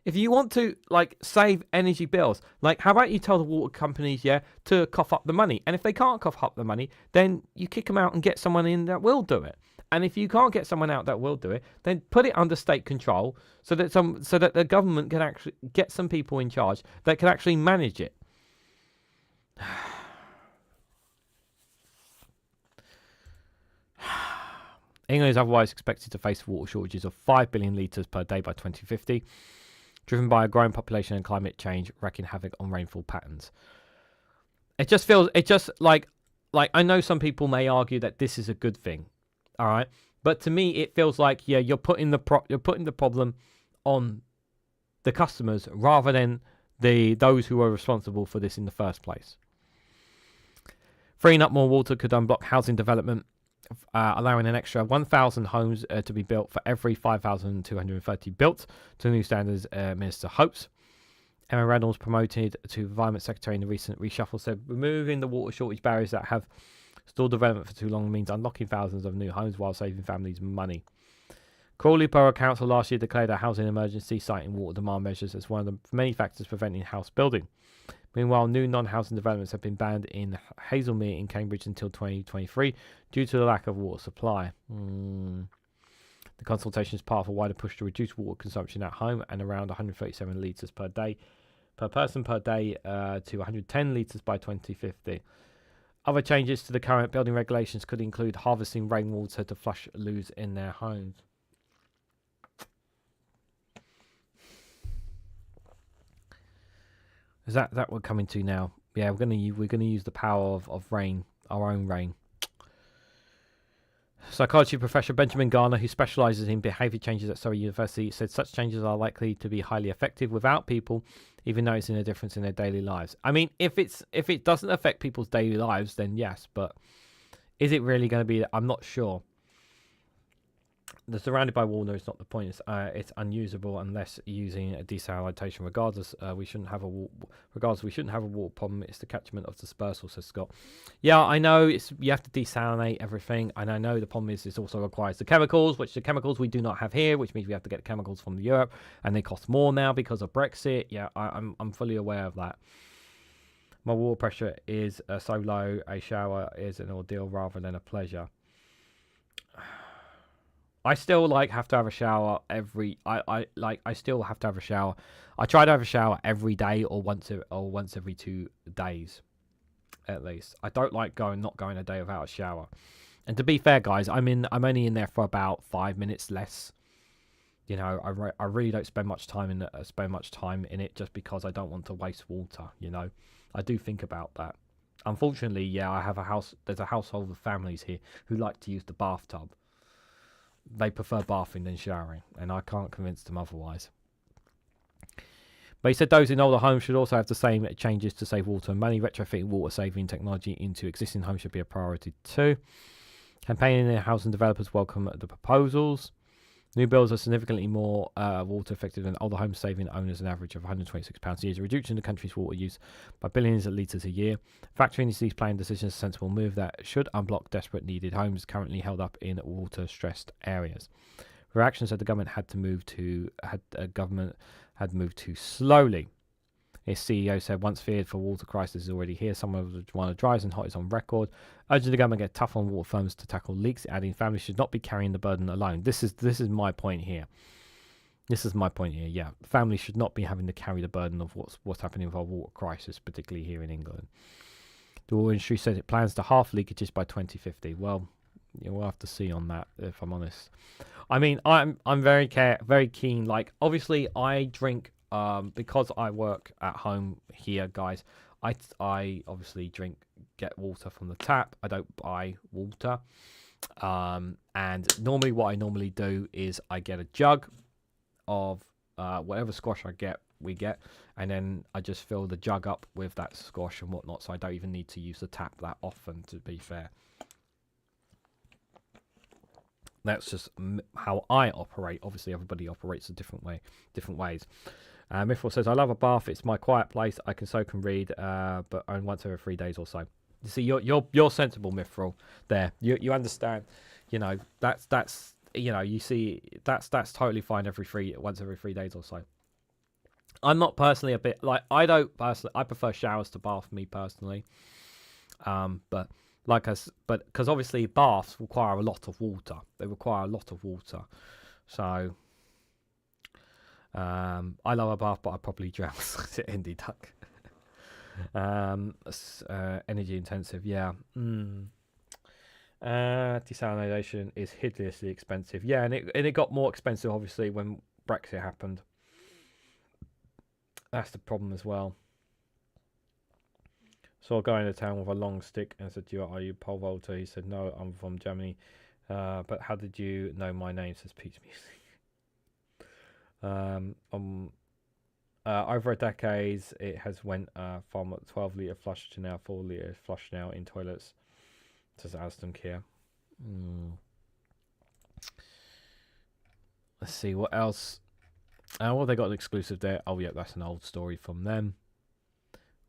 If you want to, save energy bills, how about you tell the water companies, to cough up the money? And if they can't cough up the money, then you kick them out and get someone in that will do it. And if you can't get someone out that will do it, then put it under state control so that the government can actually get some people in charge that can actually manage it. England is otherwise expected to face water shortages of 5 billion litres per day by 2050, driven by a growing population and climate change wreaking havoc on rainfall patterns. It just feels, like I know some people may argue that this is a good thing, all right, but to me it feels like, yeah, you're putting the problem on the customers rather than those who are responsible for this in the first place. Freeing up more water could unblock housing development, allowing an extra 1,000 homes to be built for every 5,230 built to new standards, Minister hopes. Emma Reynolds, promoted to Environment Secretary in the recent reshuffle, said removing the water shortage barriers that have stalled development for too long means unlocking thousands of new homes while saving families money. Crawley Borough Council last year declared a housing emergency, citing water demand measures as one of the many factors preventing house building. Meanwhile, new non-housing developments have been banned in Hazelmere in Cambridge until 2023 due to the lack of water supply. The consultation is part of a wider push to reduce water consumption at home and around 137 litres per person per day to 110 litres by 2050. Other changes to the current building regulations could include harvesting rainwater to flush loos in their homes. Is that we're coming to now? Yeah, we're gonna use the power of rain, our own rain. Psychology professor Benjamin Garner, who specialises in behaviour changes at Surrey University, said such changes are likely to be highly effective without people even noticing a difference in their daily lives. I mean, if it doesn't affect people's daily lives, then yes, but is it really going to be? I'm not sure. The surrounded by water is not the point. It's unusable unless using a desalination. Regardless, we shouldn't have a water problem. It's the catchment of dispersal, says Scott. Yeah, I know you have to desalinate everything, and I know the problem is it also requires the chemicals, which the chemicals we do not have here, which means we have to get chemicals from Europe, and they cost more now because of Brexit. Yeah, I'm fully aware of that. My water pressure is so low, a shower is an ordeal rather than a pleasure. I still have to have a shower every. I still have to have a shower. I try to have a shower every day or once every 2 days, at least. I don't like not going a day without a shower. And to be fair, guys, I'm only in there for about 5 minutes less. You know, I really don't spend much time in it just because I don't want to waste water. You know, I do think about that. Unfortunately, yeah, I have a house. There's a household of families here who like to use the bathtub. They prefer bathing than showering, and I can't convince them otherwise. But he said those in older homes should also have the same changes to save water and money. Retrofitting water-saving technology into existing homes should be a priority too. Campaigning and housing developers welcome the proposals. New builds are significantly more water effective than older homes, saving owners an average of £126 a year, reducing the country's water use by billions of litres a year. Factoring into these planning decisions, a sensible move that should unblock desperate needed homes currently held up in water-stressed areas. Reactions said the government had moved too slowly. Its CEO said once feared for water crisis is already here. Some of one of the driest and hottest on record, urging the government to get tough on water firms to tackle leaks, adding families should not be carrying the burden alone. This is my point here. Yeah, families should not be having to carry the burden of what's happening with our water crisis, particularly here in England. The water industry says it plans to halve leakages by 2050. Well, we'll have to see on that, if I'm honest. I mean, I'm very keen. Like, obviously, I drink. Because I work at home here, guys, I obviously get water from the tap. I don't buy water. And normally what I normally do is I get a jug of whatever squash we get, and then I just fill the jug up with that squash and whatnot, so I don't even need to use the tap that often, to be fair. That's just how I operate. Obviously, everybody operates a different ways. Mithril says, I love a bath. It's my quiet place. I can soak and read, but only once every 3 days or so. You see, you're sensible, Mithril. There, you understand. You know, that's you see, that's totally fine. Once every 3 days or so. I'm not personally a bit like I prefer showers to bath, me personally. But because obviously baths require a lot of water. They require a lot of water, so. I love a bath, but I probably drown. Indie duck. Energy intensive, yeah. Desalination is hideously expensive. Yeah, and it got more expensive obviously when Brexit happened. That's the problem as well. So I go into town with a long stick and said, "Are you pole vaulter?" He said, "No, I'm from Germany." But how did you know my name? Says Peach Music. Over a decade, it has went from 12-litre flush to now 4-litre flush now in toilets. Says Aston Kia. Let's see what else. Well, they got an exclusive there. Oh yeah, that's an old story from them.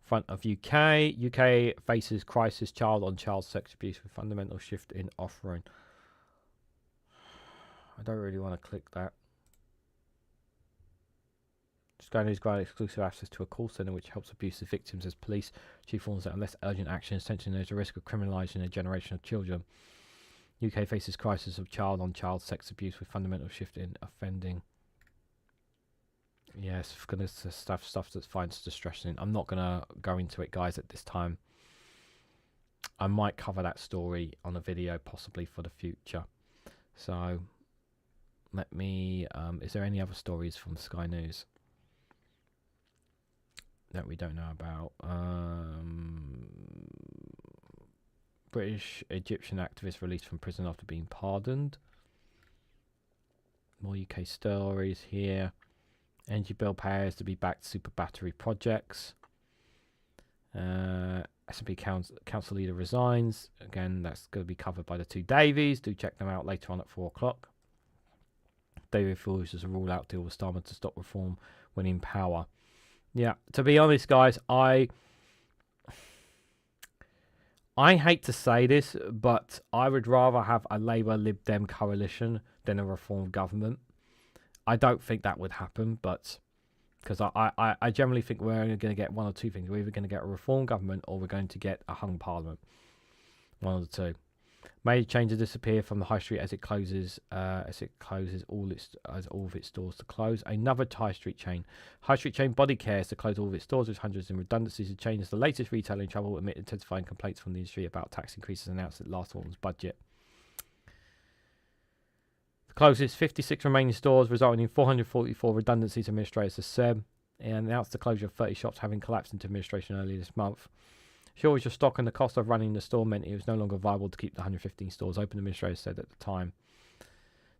Front of UK. UK faces crisis child on child sex abuse with fundamental shift in offering. I don't really want to click that. Sky News granted exclusive access to a call centre which helps abusive victims as police chief warns that unless urgent action is taken, there's a risk of criminalising a generation of children. UK faces crisis of child on child sex abuse with fundamental shift in offending. Yes, goodness, stuff that finds distressing. I'm not gonna go into it, guys, at this time. I might cover that story on a video, possibly for the future. So, let me. Is there any other stories from Sky News that we don't know about? British Egyptian activist released from prison after being pardoned. More UK stories here. Energy bill payers to be backed super battery projects. S&P council leader resigns. Again, that's going to be covered by the two Davies. Do check them out later on at 4 o'clock. Davey refuses a rule-out deal with Starmer to stop reform when in power. Yeah, to be honest, guys, I hate to say this, but I would rather have a Labour-Lib Dem coalition than a reform government. I don't think that would happen, but because I generally think we're only going to get one or two things. We're either going to get a reform government or we're going to get a hung parliament. One of the two. Major changes disappear from the high street as it closes all of its stores to close. Another high street chain Body Care is to close all of its stores with hundreds in redundancies. The chain is the latest retailer in trouble amid intensifying complaints from the industry about tax increases announced at last autumn's budget. Closes 56 remaining stores, resulting in 444 redundancies, administrators have said. And announced the closure of 30 shops, having collapsed into administration earlier this month. Shortage of stock and the cost of running the store meant it was no longer viable to keep the 115 stores open, administrators said at the time.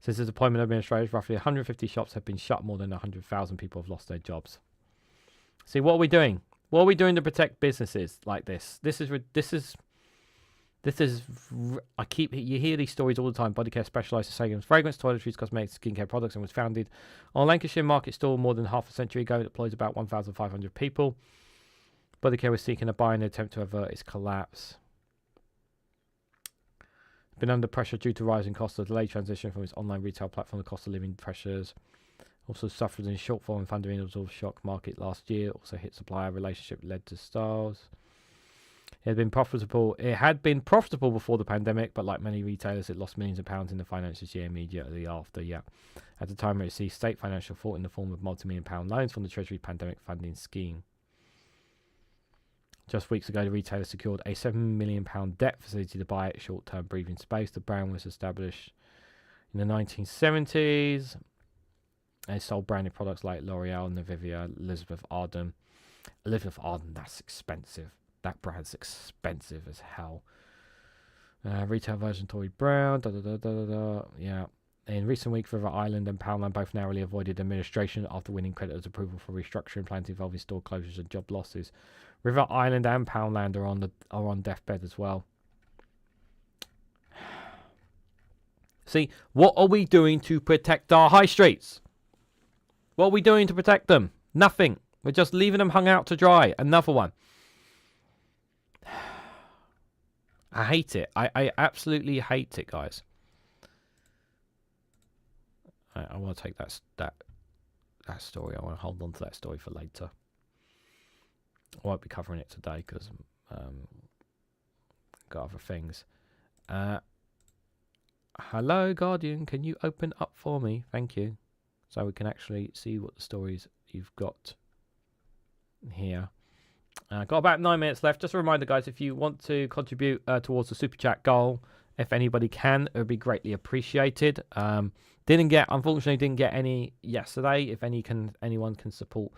Since the deployment of administrators, roughly 150 shops have been shut. More than 100,000 people have lost their jobs. See, what are we doing? What are we doing to protect businesses like this? You hear these stories all the time. Body Care specialises in fragrance, toiletries, cosmetics, skincare products, and was founded on Lancashire Market Stall more than half a century ago. It employs about 1,500 people. Body Care was seeking a buy in an attempt to avert its collapse. Been under pressure due to rising costs of delayed transition from its online retail platform, the cost of living pressures. Also suffered in shortfall in funding as a shock market last year. Also hit supplier relationship led to stars. It had been profitable before the pandemic, but like many retailers, it lost millions of pounds in the financial year immediately after. Yeah, at the time, it received state financial support in the form of multi-million-pound loans from the Treasury Pandemic Funding Scheme. Just weeks ago, the retailer secured a £7 million debt facility to buy short-term breathing space. The brand was established in the 1970s and sold branded products like L'Oreal, Nivea, Elizabeth Arden. Elizabeth Arden, that's expensive. That brand's expensive as hell. Retail version Tory Brown. Yeah. In recent weeks, River Island and Poundland both narrowly avoided administration after winning creditors' approval for restructuring plans involving store closures and job losses. River Island and Poundland are on deathbed as well. See, what are we doing to protect our high streets? What are we doing to protect them? Nothing. We're just leaving them hung out to dry. Another one. I hate it. I absolutely hate it, guys. I want to take that story. I want to hold on to that story for later. I won't be covering it today because got other things. Hello, Guardian. Can you open up for me? Thank you. So we can actually see what the stories you've got here. Got about 9 minutes left. Just a reminder, guys, if you want to contribute towards the Super Chat goal, If anybody can, it would be greatly appreciated. Unfortunately didn't get any yesterday. If anyone can support,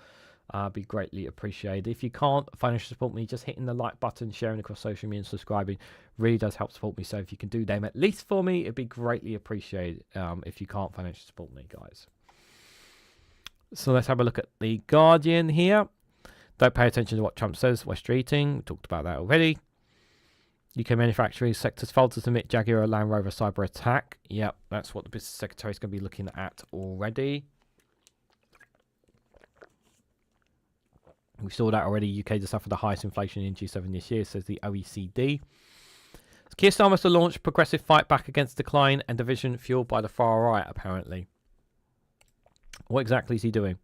be greatly appreciated. If you can't financially support me, just hitting the like button, sharing across social media, and subscribing really does help support me. So if you can do them at least for me, it'd be greatly appreciated. If you can't financially support me, guys. So let's have a look at the Guardian here. Don't pay attention to what Trump says. West Streeting, we talked about that already. UK manufacturing sectors falters amid Jaguar Land Rover cyber attack. Yep, that's what the business secretary is going to be looking at already. We saw that already. UK to suffer the highest inflation in G7 this year, says the OECD. Keir Starmer to launch progressive fight back against decline and division fueled by the far right, apparently. What exactly is he doing?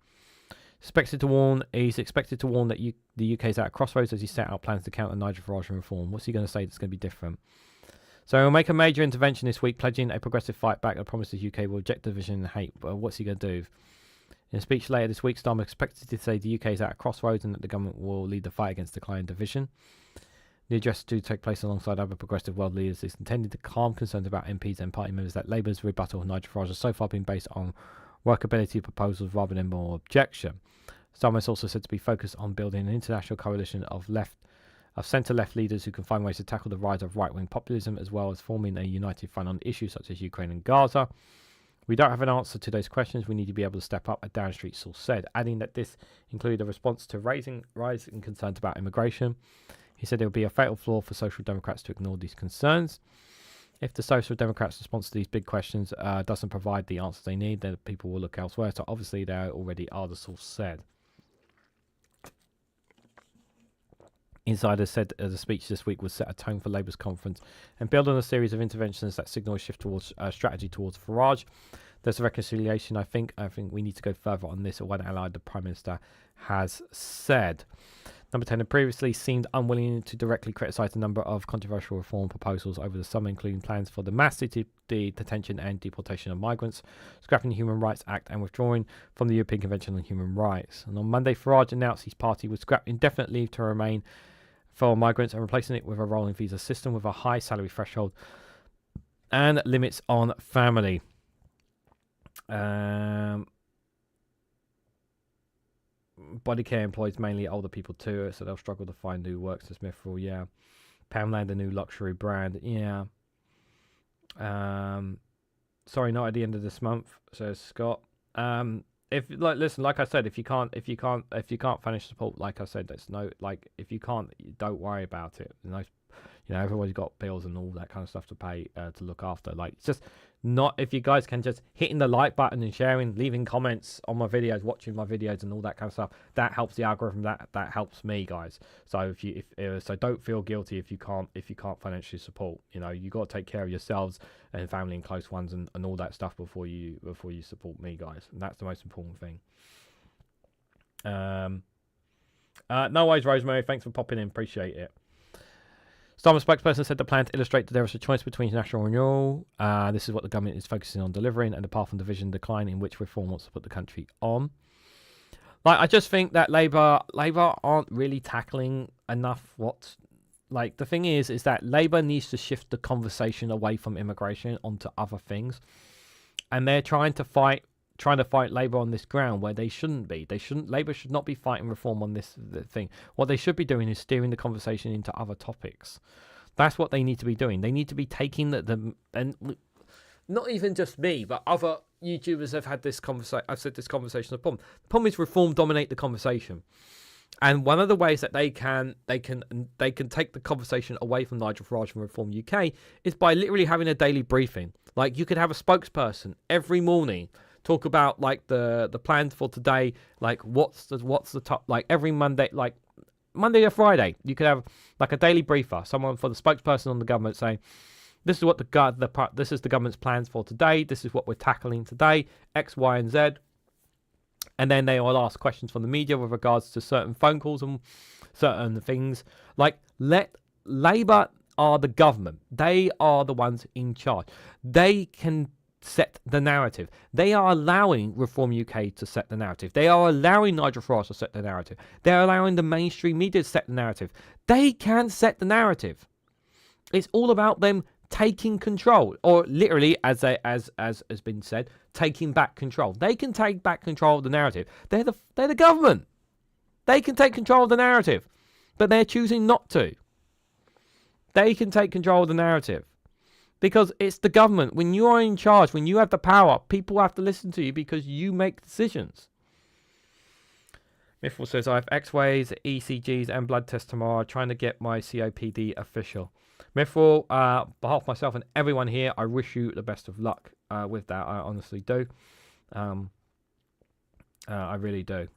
He's expected to warn that the UK is at a crossroads as he set out plans to counter Nigel Farage and reform. What's he going to say that's going to be different? So he'll make a major intervention this week, pledging a progressive fight back that promises UK will reject division and hate. But what's he going to do? In a speech later this week, Starmer expected to say the UK is at a crossroads and that the government will lead the fight against decline and division. The address to take place alongside other progressive world leaders is intended to calm concerns about MPs and party members that Labour's rebuttal of Nigel Farage has so far been based on workability proposals rather than more objection. Starmer is also said to be focused on building an international coalition of centre-left leaders who can find ways to tackle the rise of right-wing populism, as well as forming a united front on issues such as Ukraine and Gaza. We don't have an answer to those questions. We need to be able to step up, a Downstreet source said, adding that this included a response to rising concerns about immigration. He said it would be a fatal flaw for Social Democrats to ignore these concerns. If the Social Democrats' response to these big questions doesn't provide the answers they need, then people will look elsewhere. So obviously they already are, the source said. Insiders said the speech this week would set a tone for Labour's conference and build on a series of interventions that signal a shift towards strategy towards Farage. There's a reconciliation, I think. I think we need to go further on this, or one ally the Prime Minister has said. Number 10 had previously seemed unwilling to directly criticise a number of controversial reform proposals over the summer, including plans for the mass detention and deportation of migrants, scrapping the Human Rights Act and withdrawing from the European Convention on Human Rights. And on Monday, Farage announced his party would scrap indefinite leave to remain for migrants and replacing it with a rolling visa system with a high salary threshold and limits on family. Body care employs mainly older people too, so they'll struggle to find new work, says Smithfield. Yeah. Poundland, a new luxury brand. Yeah. Sorry, not at the end of this month, says Scott. Listen, like I said, if you can't financially support, like I said, there's no, like, if you can't, don't worry about it. Everybody's got bills and all that kind of stuff to pay, to look after. Like, it's just not, if you guys can just hitting the like button and sharing, leaving comments on my videos, watching my videos and all that kind of stuff, that helps the algorithm. That helps me, guys. So so don't feel guilty if you can't financially support. You got to take care of yourselves and family and close ones and all that stuff before you support me, guys. And that's the most important thing. No worries, Rosemary. Thanks for popping in. Appreciate it. Starmer spokesperson said the plan to illustrate that there is a choice between national renewal. This is what the government is focusing on delivering, and the path on division decline in which reform wants to put the country on. I just think that Labour aren't really tackling enough the thing is that Labour needs to shift the conversation away from immigration onto other things. And they're trying to fight Labour on this ground where they shouldn't be. Labour should not be fighting reform on this thing. What they should be doing is steering the conversation into other topics. That's what they need to be doing. They need to be taking and not even just me, but other YouTubers have had this conversation. I've said this conversation. The problem is reform dominate the conversation. And one of the ways that they can take the conversation away from Nigel Farage from Reform UK is by literally having a daily briefing. Like, you could have a spokesperson every morning talk about the plans for today, what's the top, every Monday, Monday or Friday, you could have a daily briefer, someone for the spokesperson on the government saying, this is what this is the government's plans for today, this is what we're tackling today, X, Y, and Z. And then they will ask questions from the media with regards to certain phone calls and certain things. Labour are the government. They are the ones in charge. They can set the narrative. They are allowing Reform UK to set the narrative. They are allowing Nigel Farage to set the narrative. They're allowing the mainstream media to set the narrative. They can set the narrative. It's all about them taking control, or literally, as has been said, taking back control. They can take back control of the narrative. They're the government. They can take control of the narrative, but they're choosing not to. They can take control of the narrative because it's the government. When you are in charge, when you have the power, people have to listen to you because you make decisions. Mithril says, I have X-rays, ECGs, and blood tests tomorrow, trying to get my COPD official. Mithril, behalf of myself and everyone here, I wish you the best of luck with that. I honestly do. I really do.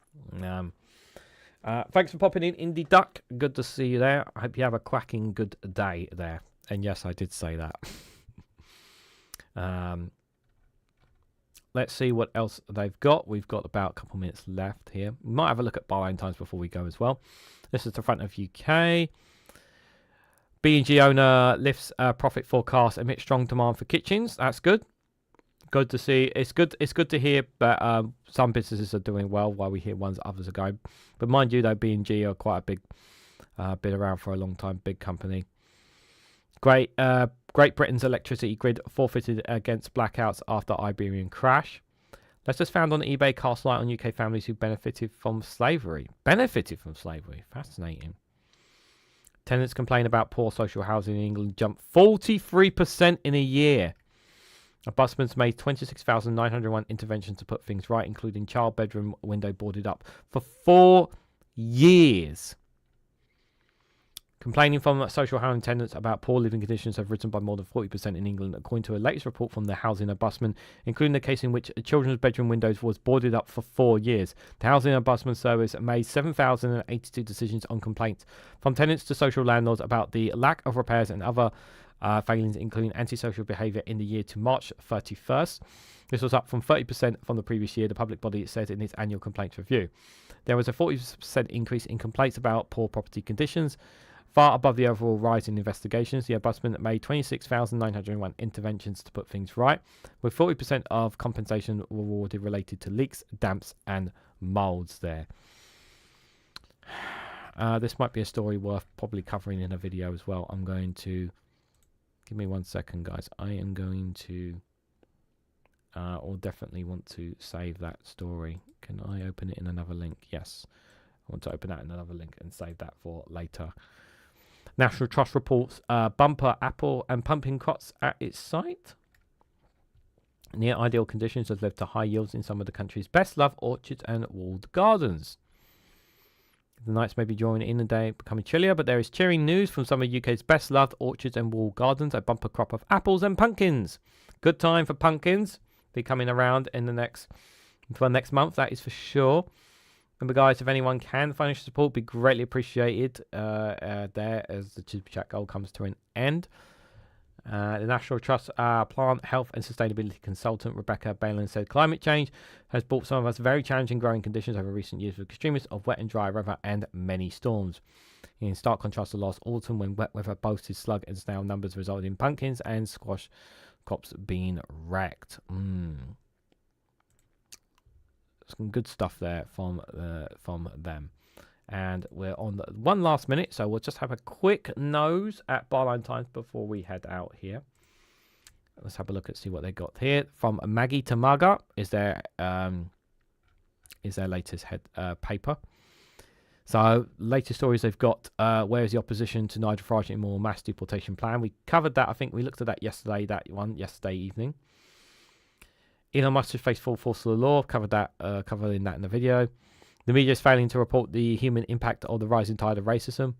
Thanks for popping in, Indie Duck. Good to see you there. I hope you have a cracking good day there. And yes, I did say that. Let's see what else they've got. We've got about a couple minutes left here. We might have a look at Bahrain times before we go as well. This is the front of UK. B&G owner lifts profit forecast amid strong demand for kitchens. That's good. Good to see. It's good to hear, but some businesses are doing well while we hear others are going. But mind you, though, B&G are quite a big, been around for a long time, big company. Great Britain's electricity grid forfeited against blackouts after Iberian crash. Letters found on eBay cast light on UK families who benefited from slavery. Fascinating. Tenants complain about poor social housing in England jumped 43% in a year. Ombudsman's made 26,901 interventions to put things right, including child bedroom window boarded up for 4 years. Complaining from social housing tenants about poor living conditions have risen by more than 40% in England, according to a latest report from the Housing Ombudsman, including the case in which a children's bedroom windows was boarded up for 4 years. The Housing Ombudsman Service made 7,082 decisions on complaints from tenants to social landlords about the lack of repairs and other failings, including antisocial behaviour in the year to March 31st. This was up from 30% from the previous year, the public body said in its annual complaints review. There was a 40% increase in complaints about poor property conditions, far above the overall rise in investigations. The Ombudsman made 26,901 interventions to put things right, with 40% of compensation awarded related to leaks, damps and moulds there. This might be a story worth probably covering in a video as well. I'm going to... Give me 1 second, guys. I am going to... or definitely want to save that story. Can I open it in another link? Yes. I want to open that in another link and save that for later. National Trust reports bumper apple and pumpkin crops at its site. Near ideal conditions has led to high yields in some of the country's best loved orchards and walled gardens. The nights may be drawing in the day, becoming chillier, but there is cheering news from some of UK's best loved orchards and walled gardens. A bumper crop of apples and pumpkins. Good time for pumpkins. Be coming around in the next month, that is for sure. Remember, guys, if anyone can, financial support be greatly appreciated there as the Super Chat goal comes to an end. The National Trust Plant Health and Sustainability Consultant Rebecca Balin said climate change has brought some of us very challenging growing conditions over recent years with extremes of wet and dry weather and many storms. In stark contrast to last autumn when wet weather boasted slug and snail numbers resulted in pumpkins and squash crops being wrecked. Some good stuff there from them. And we're on one last minute, so we'll just have a quick nose at Barline Times before we head out here. Let's have a look and see what they got here. From Maggie Tamaga is their latest paper. So, latest stories they've got. Where is the opposition to Nigel Farage in more mass deportation plan? We covered that. I think we looked at that yesterday. Yesterday evening. Elon Musk has faced full force of the law. Covering that in the video. The media is failing to report the human impact of the rising tide of racism.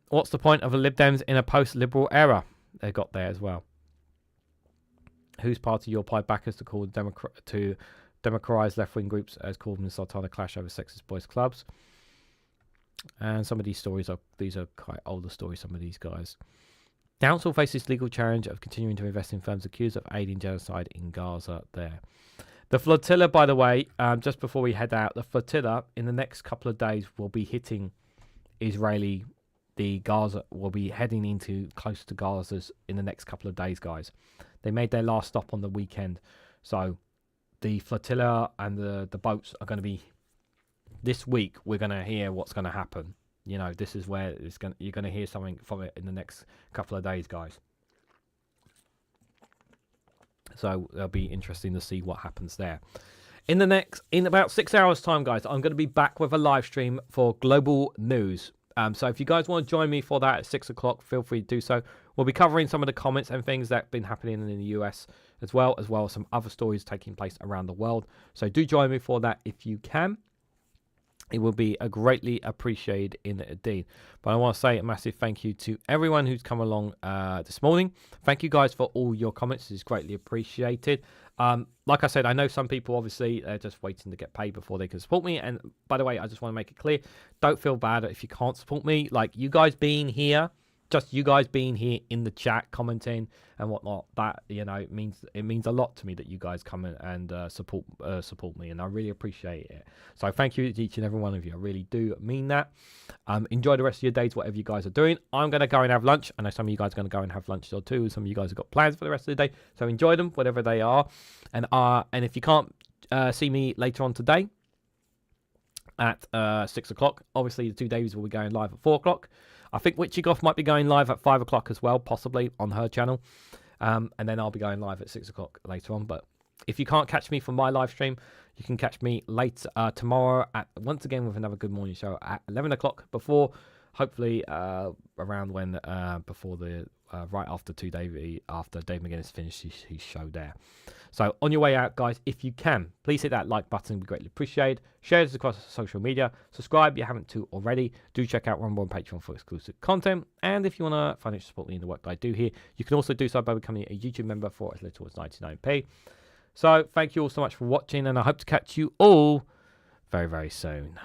What's the point of the Lib Dems in a post-liberal era? They got there as well. Whose party your pie backers to call to democratize left-wing groups as called in the Sultana clash over sexist boys clubs? And some of these stories are quite older stories. Some of these guys. Council faces legal challenge of continuing to invest in firms accused of aiding genocide in Gaza. There. The flotilla, by the way, just before we head out, the flotilla in the next couple of days will be hitting Gaza will be heading into close to Gaza's in the next couple of days, guys. They made their last stop on the weekend. So the flotilla and the boats are going to be, this week, we're going to hear what's going to happen. You know, this is where you're going to hear something from it in the next couple of days, guys. So it'll be interesting to see what happens there. In about 6 hours time, guys, I'm going to be back with a live stream for global news. So if you guys want to join me for that at 6 o'clock, feel free to do so. We'll be covering some of the comments and things that have been happening in the US as well as some other stories taking place around the world. So do join me for that if you can. It will be a greatly appreciated indeed. But I want to say a massive thank you to everyone who's come along this morning. Thank you guys for all your comments. It's greatly appreciated. Like I said, I know some people obviously they're just waiting to get paid before they can support me. And by the way, I just want to make it clear, don't feel bad if you can't support me. Like you guys being here, just you guys being here in the chat, commenting and whatnot, that it means a lot to me that you guys come in and support me, and I really appreciate it. So thank you to each and every one of you. I really do mean that. Enjoy the rest of your days, whatever you guys are doing. I'm going to go and have lunch. I know some of you guys are going to go and have lunch or too. Some of you guys have got plans for the rest of the day, so enjoy them, whatever they are. And if you can't see me later on today at 6 o'clock, obviously the 2 days will be going live at 4 o'clock. I think Witchigoff might be going live at 5 o'clock as well, possibly on her channel. And then I'll be going live at 6 o'clock later on. But if you can't catch me from my live stream, you can catch me later tomorrow once again with another Good Morning Show at 11 o'clock before, hopefully around when, before the, right after Dave McGinnis finished his show there. So on your way out, guys, if you can, please hit that like button. It'd be greatly appreciated. Share this across social media. Subscribe if you haven't to already. Do check out Rumble and Patreon for exclusive content. And if you want to financially support me in the work that I do here, you can also do so by becoming a YouTube member for as little as 99p. So thank you all so much for watching, and I hope to catch you all very, very soon.